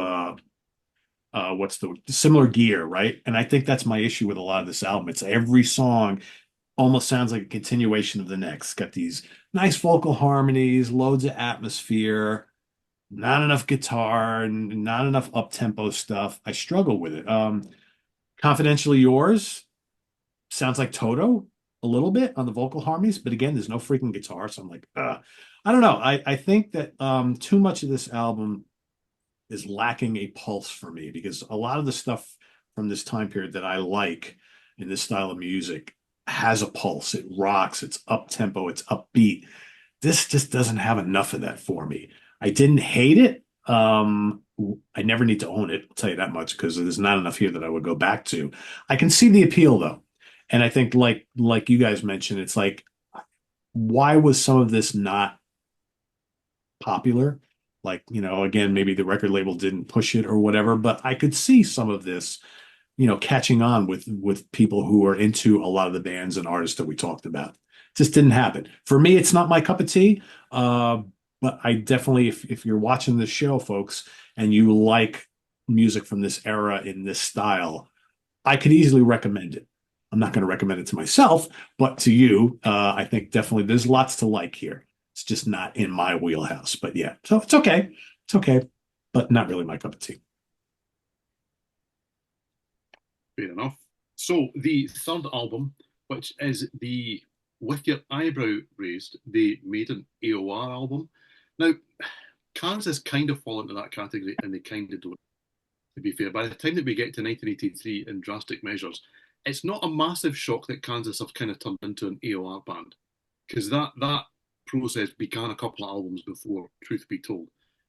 what's the similar gear, right? And I think that's my issue with a lot of this album. It's every song almost sounds like a continuation of the next. Got these nice vocal harmonies, loads of atmosphere, not enough guitar, and not enough up-tempo stuff. I struggle with it. Confidentially Yours sounds like Toto a little bit on the vocal harmonies, but again, there's no freaking guitar, so I'm like, I don't know. I think that too much of this album is lacking a pulse for me because a lot of the stuff from this time period that I like in this style of music has a pulse. It rocks, it's up tempo, it's upbeat. This just doesn't have enough of that for me. I didn't hate it. I never need to own it, I'll tell you that much, because there's not enough here that I would go back to. I can see the appeal though. And I think like you guys mentioned, it's like, why was some of this not popular? Like, again, maybe the record label didn't push it or whatever, but I could see some of this, catching on with people who are into a lot of the bands and artists that we talked about. Just didn't happen. For me, it's not my cup of tea. But I definitely, if you're watching this show, folks, and you like music from this era in this style, I could easily recommend it. I'm not going to recommend it to myself, but to you, I think definitely there's lots to like here. It's just not in my wheelhouse. But yeah, so it's okay. It's okay, but not really my cup of tea. Fair enough. So the third album, which is the With Your Eyebrow Raised, the Maiden AOR album. Now, Kansas kind of fall into that category, and they kind of don't, to be fair. By the time that we get to 1983 in Drastic Measures, it's not a massive shock that Kansas have kind of turned into an AOR band, because that process began a couple of albums before, truth be told,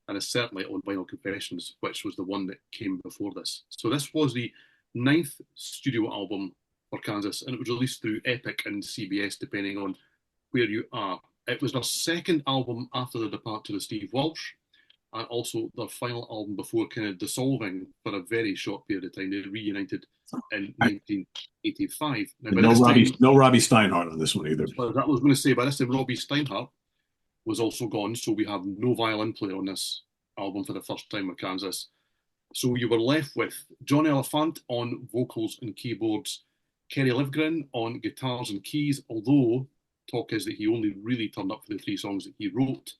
and it's certainly on Vinyl Confessions, which was the one that came before this. So this was the 9th studio album for Kansas, and it was released through Epic and CBS, depending on where you are. It was their second album after the departure of Steve Walsh, and also their final album before kind of dissolving for a very short period of time. They reunited in 1985. Now, No Robbie Steinhardt on this one either. Well, that was going to say, by this time, Robbie Steinhardt was also gone, so we have no violin player on this album for the first time with Kansas. So you were left with John Elephant on vocals and keyboards, Kerry Livgren on guitars and keys, although talk is that he only really turned up for the 3 songs that he wrote.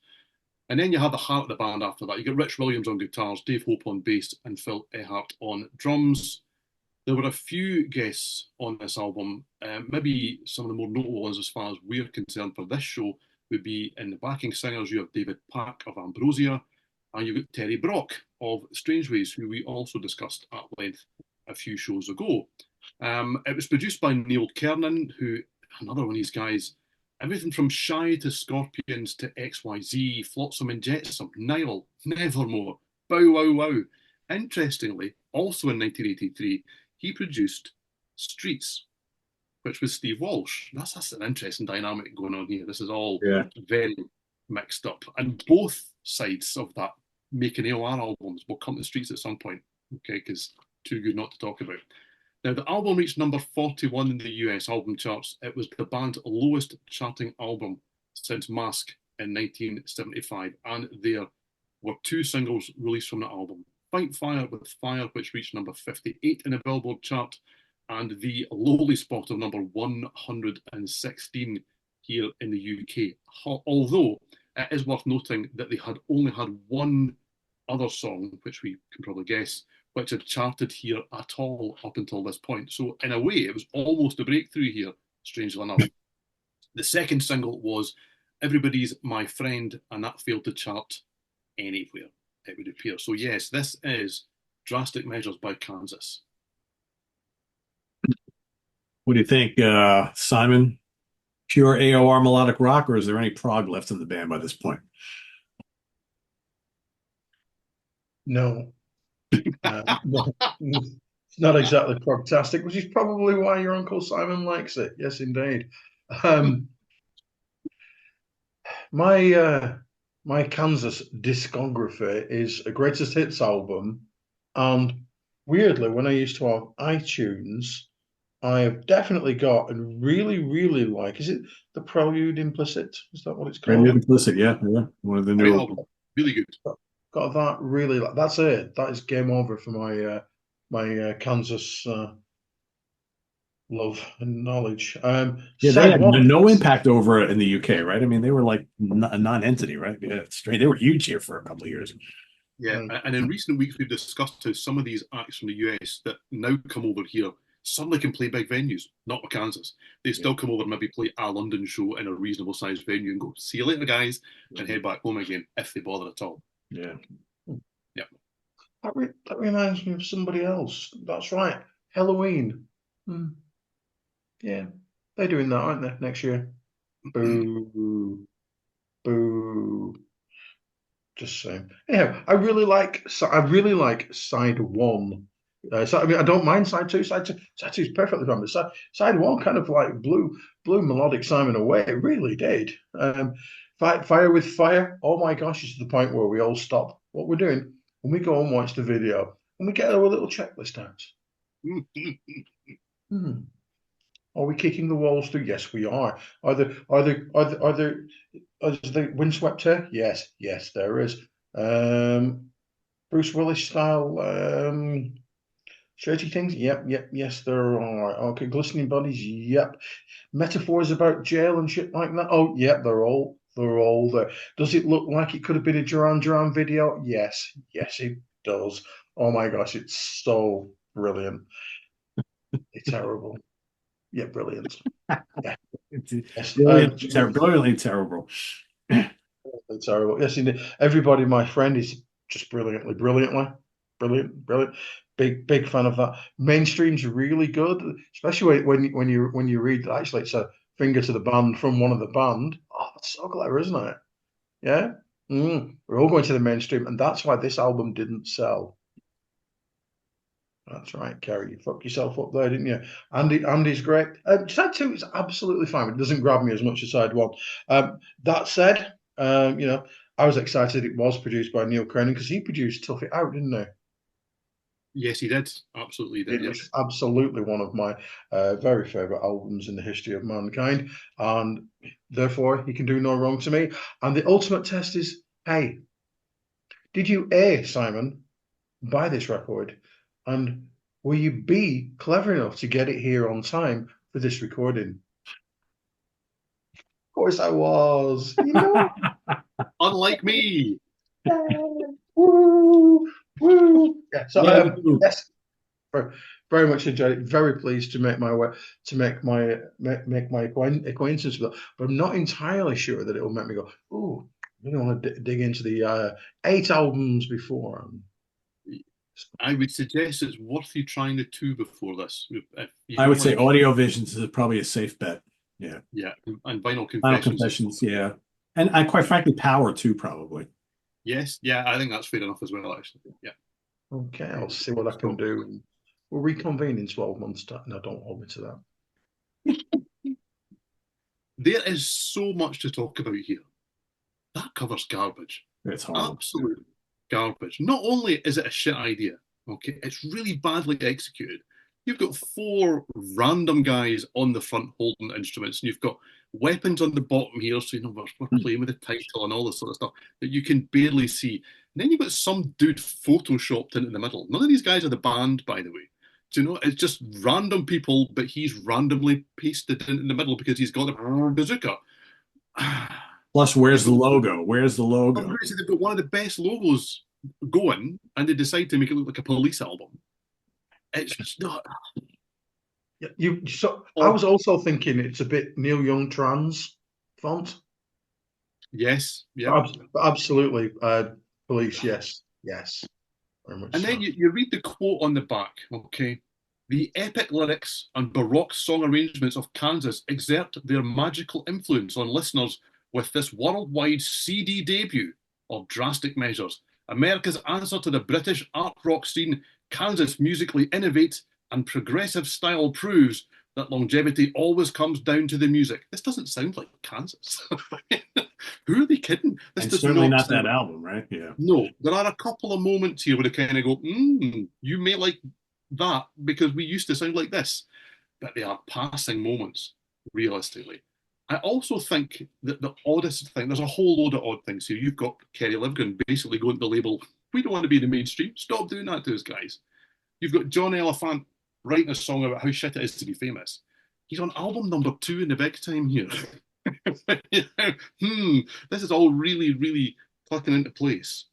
And then you had the heart of the band after that. You got Rich Williams on guitars, Dave Hope on bass, and Phil Ehart on drums. There were a few guests on this album. Maybe some of the more notable ones, as far as we're concerned for this show, would be in the backing singers. You have David Pack of Ambrosia, and you've got Terry Brock of Strangeways, who we also discussed at length a few shows ago. It was produced by Neil Kernan, who, another one of these guys, everything from Shy to Scorpions to XYZ, Flotsam and Jetsam, Nile, Nevermore, Bow Wow Wow. Interestingly, also in 1983, he produced Streets, which was Steve Walsh. That's an interesting dynamic going on here. This is all very mixed up. And both sides of that making AOR albums will come to Streets at some point, okay, because too good not to talk about. Now, the album reached number 41 in the US album charts. It was the band's lowest charting album since Mask in 1975. And there were two singles released from the album. Fight Fire with Fire, which reached number 58 in the Billboard chart, and the lowly spot of number 116 here in the UK. Although it is worth noting that they had only had one other song, which we can probably guess, which had charted here at all up until this point. So in a way, it was almost a breakthrough here, strangely enough. The second single was Everybody's My Friend, and that failed to chart anywhere, it would appear. So yes, this is Drastic Measures by Kansas. What do you think, Simon? Pure AOR melodic rock, or is there any prog left in the band by this point? No. No. It's not exactly progtastic, which is probably why your Uncle Simon likes it. Yes, indeed. My Kansas discography is a greatest hits album, and weirdly, when I used to have iTunes, I have definitely got and really, really like. Is it the Prelude Implicit? Is that what it's called? Prelude Implicit, yeah. One of the new album. Really good. Got that really. That's it. That is game over for my Kansas love and knowledge. They had no impact over in the UK, right? I mean, they were like a non-entity, right? Yeah, straight. They were huge here for a couple of years. Yeah, and in recent weeks we've discussed how some of these acts from the US that now come over here suddenly can play big venues, not with Kansas. They still come over and maybe play a London show in a reasonable sized venue and go, see you later, guys, and head back home again if they bother at all. Yeah. Yeah. That reminds me of somebody else. That's right. Halloween. Yeah. They're doing that, aren't they, next year? Boo. Boo. Just saying. Anyhow, I really like side one. I mean, I don't mind side two. Side two is perfectly fine. But side one kind of like blew Melodic Simon away. It really did. Fire with Fire. Oh my gosh, it's to the point where we all stop what we're doing and we go and watch the video and we get our little checklist out. Are we kicking the walls through? Yes, we are. Are there is the windswept here? Yes, there is. Bruce Willis style shirty things? Yep, yes, there are. Okay, glistening bodies? Yep. Metaphors about jail and shit like that? Oh, yep, they're all there. Does it look like it could have been a Duran Duran video? Yes, it does. Oh my gosh, it's so brilliant. It's terrible. Yeah, brilliant. Yeah. It's brilliantly terrible. It's terrible. Yes, indeed. Everybody, my friend, is just brilliant. Big fan of that. Mainstream's really good, especially when you read. Actually, it's a finger to the band from one of the band. Oh, that's so clever, isn't it? Yeah. We're all going to the mainstream, and that's why this album didn't sell. That's right, Kerry. You fucked yourself up there, didn't you? Andy's great. Side two is absolutely fine. It doesn't grab me as much as side one. That said, I was excited it was produced by Neil Kernan because he produced Tough It Out, didn't he? Yes, he did. Absolutely did. It was absolutely one of my very favourite albums in the history of mankind, and therefore he can do no wrong to me. And the ultimate test is, hey, did you A, Simon, buy this record? And will you be clever enough to get it here on time for this recording? Of course I was. Unlike me. Woo, woo. Yeah, so Yeah. yes, very, very much enjoyed it. Very pleased to make my way to make my acquaintance with it. But I'm not entirely sure that it will make me go, "Ooh, I really want to dig into the 8 albums before." I would suggest it's worth you trying the 2 before this. If you I don't would say like, Audio Visions is probably a safe bet. Yeah. yeah, and Vinyl Final Confessions. Confessions, yeah. And I quite frankly, Power too, probably. Yes, yeah, I think that's fair enough as well, actually. Yeah. Okay, I'll see what I can do. We'll reconvene in 12 months' time. No, don't hold me to that. There is so much to talk about here. That covers garbage. It's horrible. Absolute garbage. Not only is it a shit idea, okay, it's really badly executed. You've got 4 random guys on the front holding instruments, and you've got weapons on the bottom here, so you know we're playing with the title and all this sort of stuff that you can barely see. And then you've got some dude photoshopped into the middle. None of these guys are the band, by the way. Do you know? It's just random people, but he's randomly pasted in the middle because he's got a bazooka. Plus, where's the logo? Where's the logo? They've got one of the best logos going, and they decide to make it look like a Police album. It's just not. I was also thinking it's a bit Neil Young trans font. Yes, yeah. Absolutely. Police, yes. Yes. Very much And then you read the quote on the back, okay? The epic lyrics and baroque song arrangements of Kansas exert their magical influence on listeners with this worldwide CD debut of Drastic Measures. America's answer to the British art rock scene, Kansas musically innovates and progressive style proves that longevity always comes down to the music. This doesn't sound like Kansas. Who are they kidding? This And does certainly not sound that album, right? Yeah. No, there are a couple of moments here where they kind of go, you may like that because we used to sound like this. But they are passing moments, realistically. I also think that the oddest thing, there's a whole load of odd things here. You've got Kerry Livgren basically going to the label, we don't want to be in the mainstream. Stop doing that to us, guys. You've got John Elephant writing a song about how shit it is to be famous. He's on album number 2 in the big time here. This is all really, really clicking into place.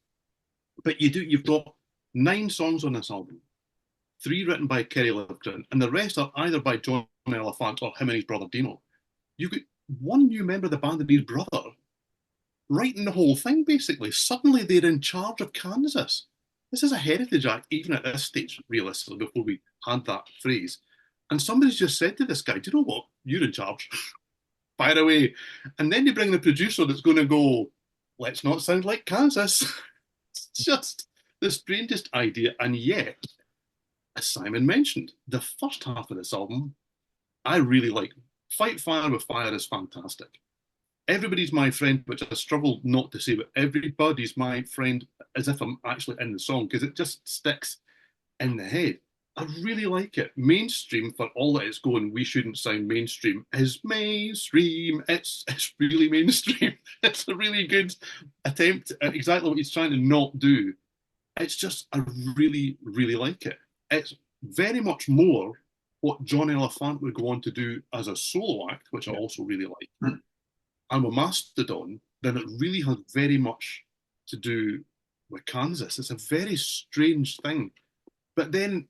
But you've got 9 songs on this album, 3 written by Kerry Livgren, and the rest are either by John Elephant or him and his brother Dino. You've got one new member of the band and his brother writing the whole thing, basically. Suddenly they're in charge of Kansas. This is a heritage act, even at this stage, realistically, before we had that phrase. And somebody's just said to this guy, do you know what? You're in charge. Fire away. And then you bring the producer that's going to go, let's not sound like Kansas. It's just the strangest idea. And yet, as Simon mentioned, the first half of this album, I really like. Fight Fire with Fire is fantastic. Everybody's My Friend, which I struggled not to say, but everybody's my friend, as if I'm actually in the song, because it just sticks in the head. I really like it. Mainstream, for all that it's going, we shouldn't sound mainstream, is mainstream. It's really mainstream. It's a really good attempt at exactly what he's trying to not do. It's just, I really, really like it. It's very much more what John Elephant would go on to do as a solo act, which I also really like. And with Mastodon, then it really has very much to do with Kansas. It's a very strange thing. But then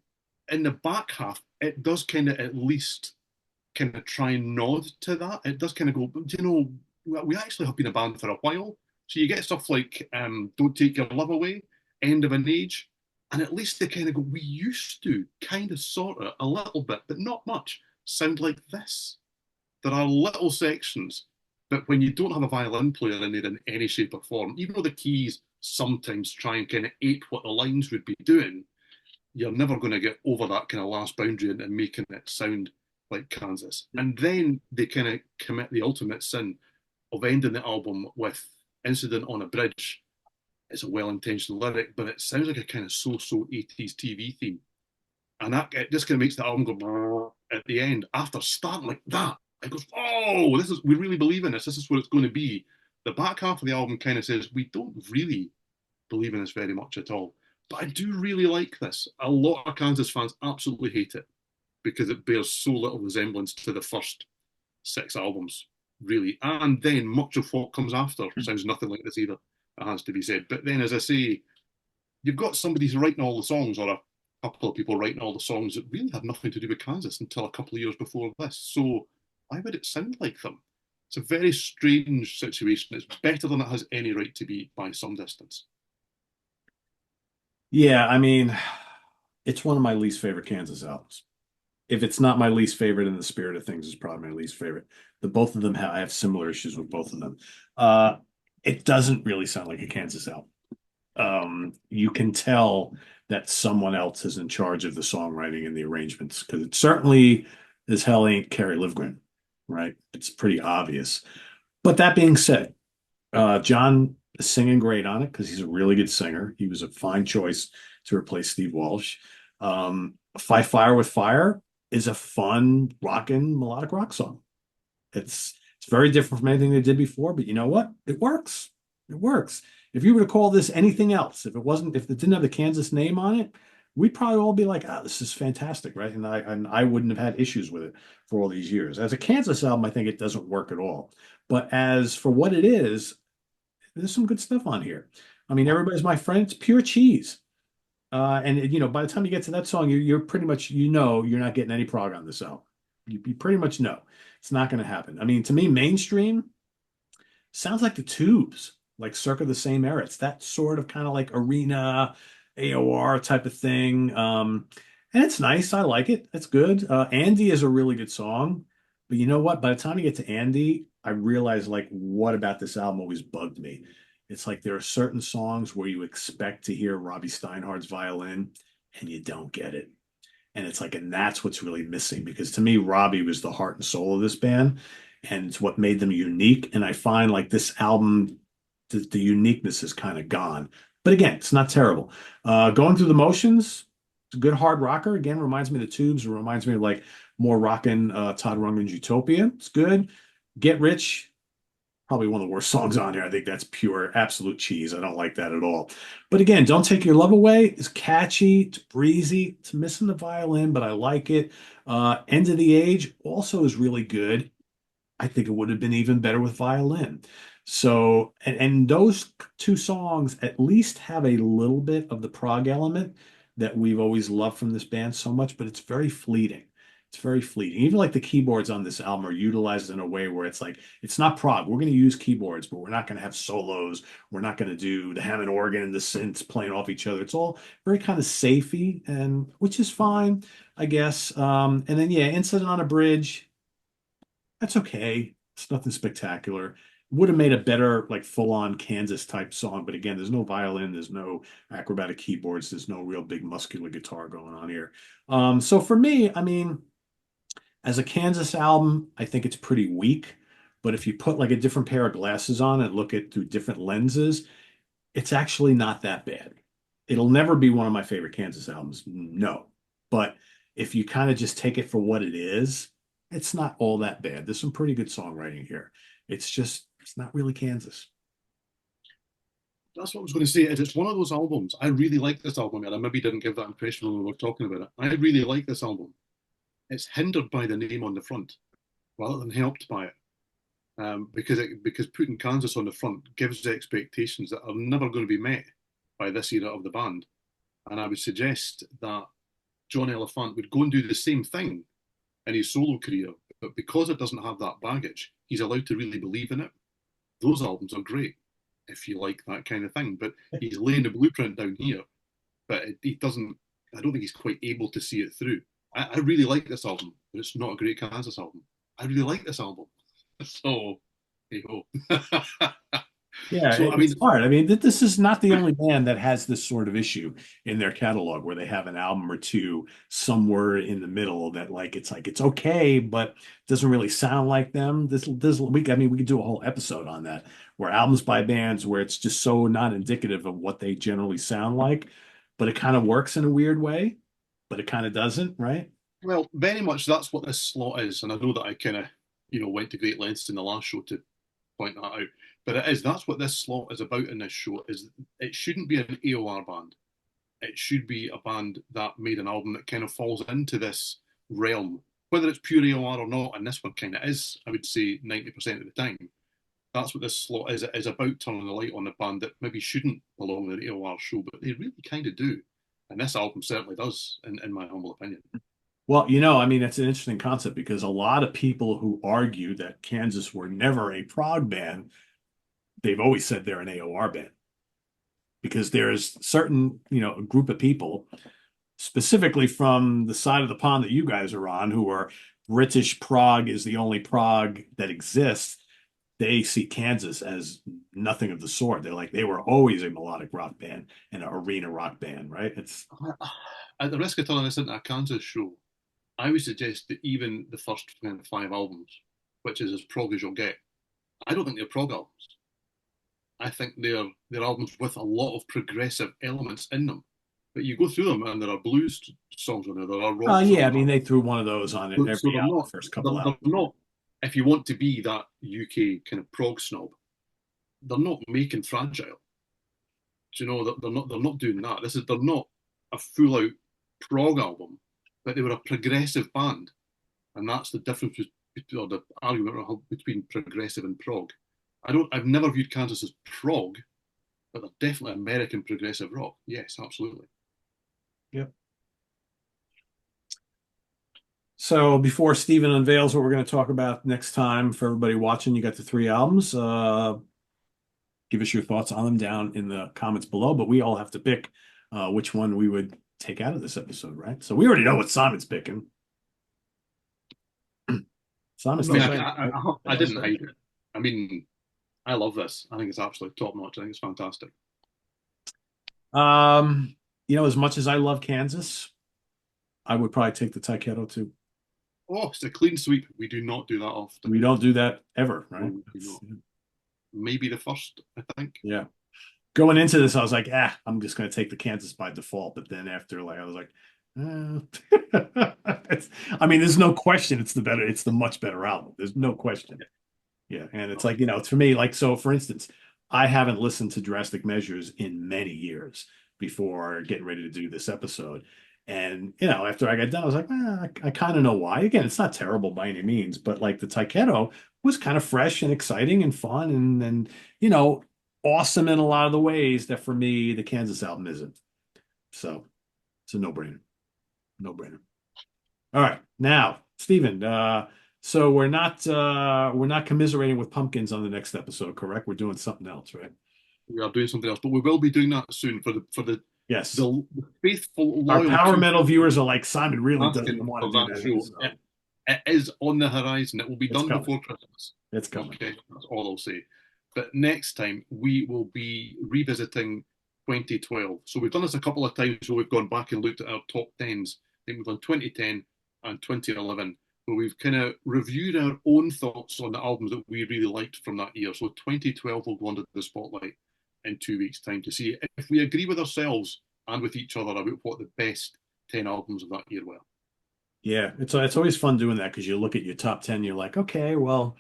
in the back half, it does kind of at least kind of try and nod to that. It does kind of go, do you know, we actually have been a band for a while. So you get stuff like Don't Take Your Love Away, End of an Age. And at least they kind of go, we used to kind of sort of a little bit, but not much, sound like this. There are little sections, but when you don't have a violin player in there in any shape or form, even though the keys sometimes try and kind of ape what the lines would be doing, you're never going to get over that kind of last boundary and making it sound like Kansas. And then they kind of commit the ultimate sin of ending the album with Incident on a Bridge. It's a well-intentioned lyric, but it sounds like a kind of so-so 80s TV theme. And that it just kind of makes the album go at the end. After starting like that, it goes, oh, we really believe in this. This is what it's going to be. The back half of the album kind of says, we don't really believe in this very much at all. But I do really like this. A lot of Kansas fans absolutely hate it because it bears so little resemblance to the first 6 albums. really. And then much of what comes after sounds nothing like this either. It has to be said. But then, as I say, you've got somebody who's writing all the songs, or a couple of people writing all the songs that really had nothing to do with Kansas until a couple of years before this. So why would it sound like them? It's a very strange situation. It's better than it has any right to be by some distance. Yeah, I mean, it's one of my least favorite Kansas albums. If it's not my least favorite in the spirit of things, it's probably my least favorite. The both of them I have similar issues with both of them. Uh, it doesn't really sound like a Kansas album. You can tell that someone else is in charge of the songwriting and the arrangements because it certainly as hell ain't Kerry Livgren, right? It's pretty obvious. But that being said, John is singing great on it because he's a really good singer. He was a fine choice to replace Steve Walsh. Fight Fire with Fire is a fun, rockin' melodic rock song. It's very different from anything they did before, but you know what? It works. It works. If you were to call this anything else, if it didn't have the Kansas name on it, we'd probably all be like, "Ah, this is fantastic," right? And I wouldn't have had issues with it for all these years. As a Kansas album, I think it doesn't work at all. But as for what it is, there's some good stuff on here. I mean, Everybody's My Friend, it's pure cheese. And by the time you get to that song, you're pretty much you're not getting any prog on this album. You pretty much know it's not going to happen. I mean, to me, mainstream sounds like the Tubes, like circa the same era. It's that sort of kind of like arena AOR type of thing. And it's nice. I like it. It's good. Andy is a really good song. But you know what? By the time you get to Andy, I realize like what about this album always bugged me. It's like there are certain songs where you expect to hear Robbie Steinhardt's violin and you don't get it. And it's like, and that's what's really missing because to me, Robbie was the heart and soul of this band and it's what made them unique. And I find like this album, the uniqueness is kind of gone. But again, it's not terrible. Going through the motions, it's a good hard rocker. Again, reminds me of the Tubes. It reminds me of like more rockin' Todd Rundgren's Utopia. It's good. Get Rich, probably one of the worst songs on here. I think that's pure absolute cheese. I don't like that at all. But again, Don't Take Your Love Away is catchy, it's breezy, it's missing the violin, but I like it. End of the Age also is really good. I think it would have been even better with violin. So, and those two songs at least have a little bit of the prog element that we've always loved from this band so much, but it's very fleeting. It's very fleeting. Even like the keyboards on this album are utilized in a way where it's like, it's not prog. We're going to use keyboards, but we're not going to have solos. We're not going to do the Hammond organ and the synths playing off each other. It's all very kind of safey, and which is fine, I guess. And then, yeah, Incident on a Bridge. That's okay. It's nothing spectacular. Would have made a better, like, full-on Kansas type song, but again, there's no violin, there's no acrobatic keyboards, there's no real big muscular guitar going on here. So for me, I mean, as a Kansas album, I think it's pretty weak. But if you put like a different pair of glasses on and look at through different lenses, it's actually not that bad. It'll never be one of my favorite Kansas albums, no. But if you kind of just take it for what it is, it's not all that bad. There's some pretty good songwriting here. It's not really Kansas. That's what I was going to say. It's one of those albums. I really like this album, and I maybe didn't give that impression when we were talking about it. I really like this album. It's hindered by the name on the front rather than helped by it. Because putting Kansas on the front gives the expectations that are never going to be met by this era of the band. And I would suggest that John Elephant would go and do the same thing in his solo career, but because it doesn't have that baggage, he's allowed to really believe in it. Those albums are great if you like that kind of thing, but he's laying the blueprint down here, but he doesn't. I don't think he's quite able to see it through. I really like this album, but it's not a great Kansas album. I really like this album, so hey ho. Yeah, So I mean, it's hard. I mean, this is not the only band that has this sort of issue in their catalog where they have an album or two somewhere in the middle that like it's okay, but doesn't really sound like them. This week, I mean, we could do a whole episode on that, where albums by bands where it's just so not indicative of what they generally sound like, but it kind of works in a weird way, but it kind of doesn't, right? well, very much that's what this slot is, and I know that I kind of went to great lengths in the last show to point that out. But it is that's what this slot is about in this show. Is it shouldn't be an AOR band. It should be a band that made an album that kind of falls into this realm whether it's pure AOR or not, and this one kind of is, I would say 90% of the time, that's what this slot is about turning the light on a band that maybe shouldn't belong in an AOR show, but they really kind of do. And this album certainly does, in my humble opinion. Well, I mean, it's an interesting concept because a lot of people who argue that Kansas were never a prog band, they've always said they're an AOR band because there's certain, a group of people, specifically from the side of the pond that you guys are on, who are British prog is the only prog that exists. They see Kansas as nothing of the sort. They're like, they were always a melodic rock band and an arena rock band, right? At the risk of turning this into a Kansas show, I would suggest that even the first kind of 5 albums, which is as prog as you'll get, I don't think they're prog albums. I think they're albums with a lot of progressive elements in them. But you go through them and there are blues songs on there are rock songs. Yeah, I mean, they threw one of those on it every album, first couple they're albums. not, if you want to be that UK kind of prog snob, they're not making Fragile. Do you know, they're not doing that. They're not a full out prog album, but they were a progressive band, and that's the difference between, or the argument between progressive and prog. I've never viewed Kansas as prog, but they're definitely American progressive rock. Yes, absolutely. Yep. So before Steven unveils what we're going to talk about next time, for everybody watching, you got the 3 albums. Give us your thoughts on them down in the comments below, but we all have to pick which one we would take out of this episode, right? So we already know what Simon's picking. Simon's I didn't hide it. I mean, I love this. I think it's absolutely top notch. I think it's fantastic. As much as I love Kansas, I would probably take the Tyketto too. Oh, it's a clean sweep. We do not do that often. We don't do that ever, right? Maybe the first, I think. Yeah. Going into this, I was like, I'm just going to take the Kansas by default. But then after, I was like, I mean, there's no question it's the much better album. There's no question. Yeah. And it's like, it's for me, so for instance, I haven't listened to Drastic Measures in many years before getting ready to do this episode. And, after I got done, I was like, I kind of know why. Again, it's not terrible by any means, but the Tyketto was kind of fresh and exciting and fun and awesome in a lot of the ways that for me, the Kansas album isn't. So it's a no-brainer. No-brainer. All right. Now, Steven, so we're not commiserating with pumpkins on the next episode, correct? We're doing something else, right? We are doing something else, but we will be doing that soon for the yes, the faithful. Our power metal viewers are like, Simon really doesn't want to do that show. So. It is on the horizon. It will be done before Christmas. It's coming. Okay, that's all I'll say. But next time we will be revisiting 2012. So we've done this a couple of times where we've gone back and looked at our top 10s. I think we've done 2010 and 2011, where we've kind of reviewed our own thoughts on the albums that we really liked from that year. So 2012 will go under the spotlight in 2 weeks' time to see if we agree with ourselves and with each other about what the best 10 albums of that year were. Yeah, it's always fun doing that because you look at your top 10, you're like, okay, well,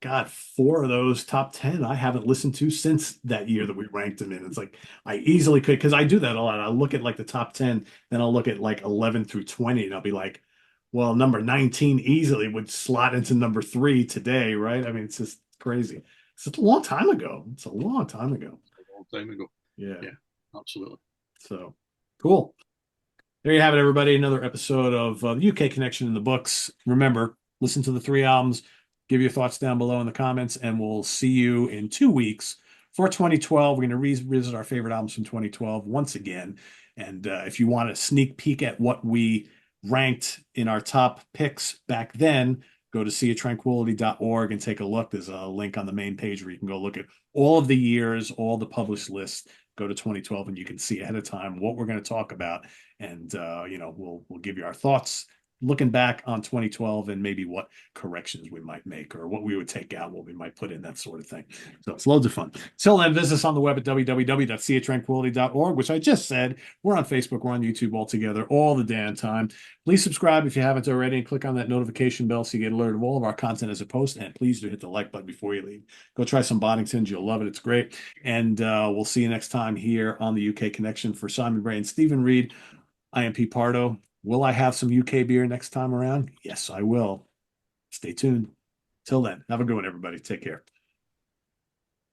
God, 4 of those top 10 I haven't listened to since that year that we ranked them in. It's like I easily could, because I do that a lot. I look at the top 10, then I'll look at 11 through 20, and I'll be like, well, number 19 easily would slot into number 3 today, right? I mean, it's just crazy. It's a long time ago. It's a long time ago. A long time ago. Yeah. Yeah, absolutely. So cool. There you have it, everybody. Another episode of the UK Connection in the books. Remember, listen to the 3 albums. Give your thoughts down below in the comments, and we'll see you in 2 weeks for 2012. We're going to revisit our favorite albums from 2012 once again. And if you want a sneak peek at what we ranked in our top picks back then, go to seatranquility.org and take a look. There's a link on the main page where you can go look at all of the years, all the published lists. Go to 2012 and you can see ahead of time what we're going to talk about. And, we'll give you our thoughts looking back on 2012 and maybe what corrections we might make or what we would take out, what we might put in, that sort of thing. So it's loads of fun. Till then, visit us on the web at www.seatranquility.org, which I just said. We're on Facebook. We're on YouTube all together all the damn time. Please subscribe if you haven't already and click on that notification bell so you get alerted of all of our content as a post. And please do hit the like button before you leave. Go try some Boddingtons. You'll love it. It's great. And we'll see you next time here on the UK Connection. For Simon Bray and Steven Reid, I am Pete Pardo. Will I have some UK beer next time around? Yes, I will. Stay tuned. Till then, have a good one, everybody. Take care.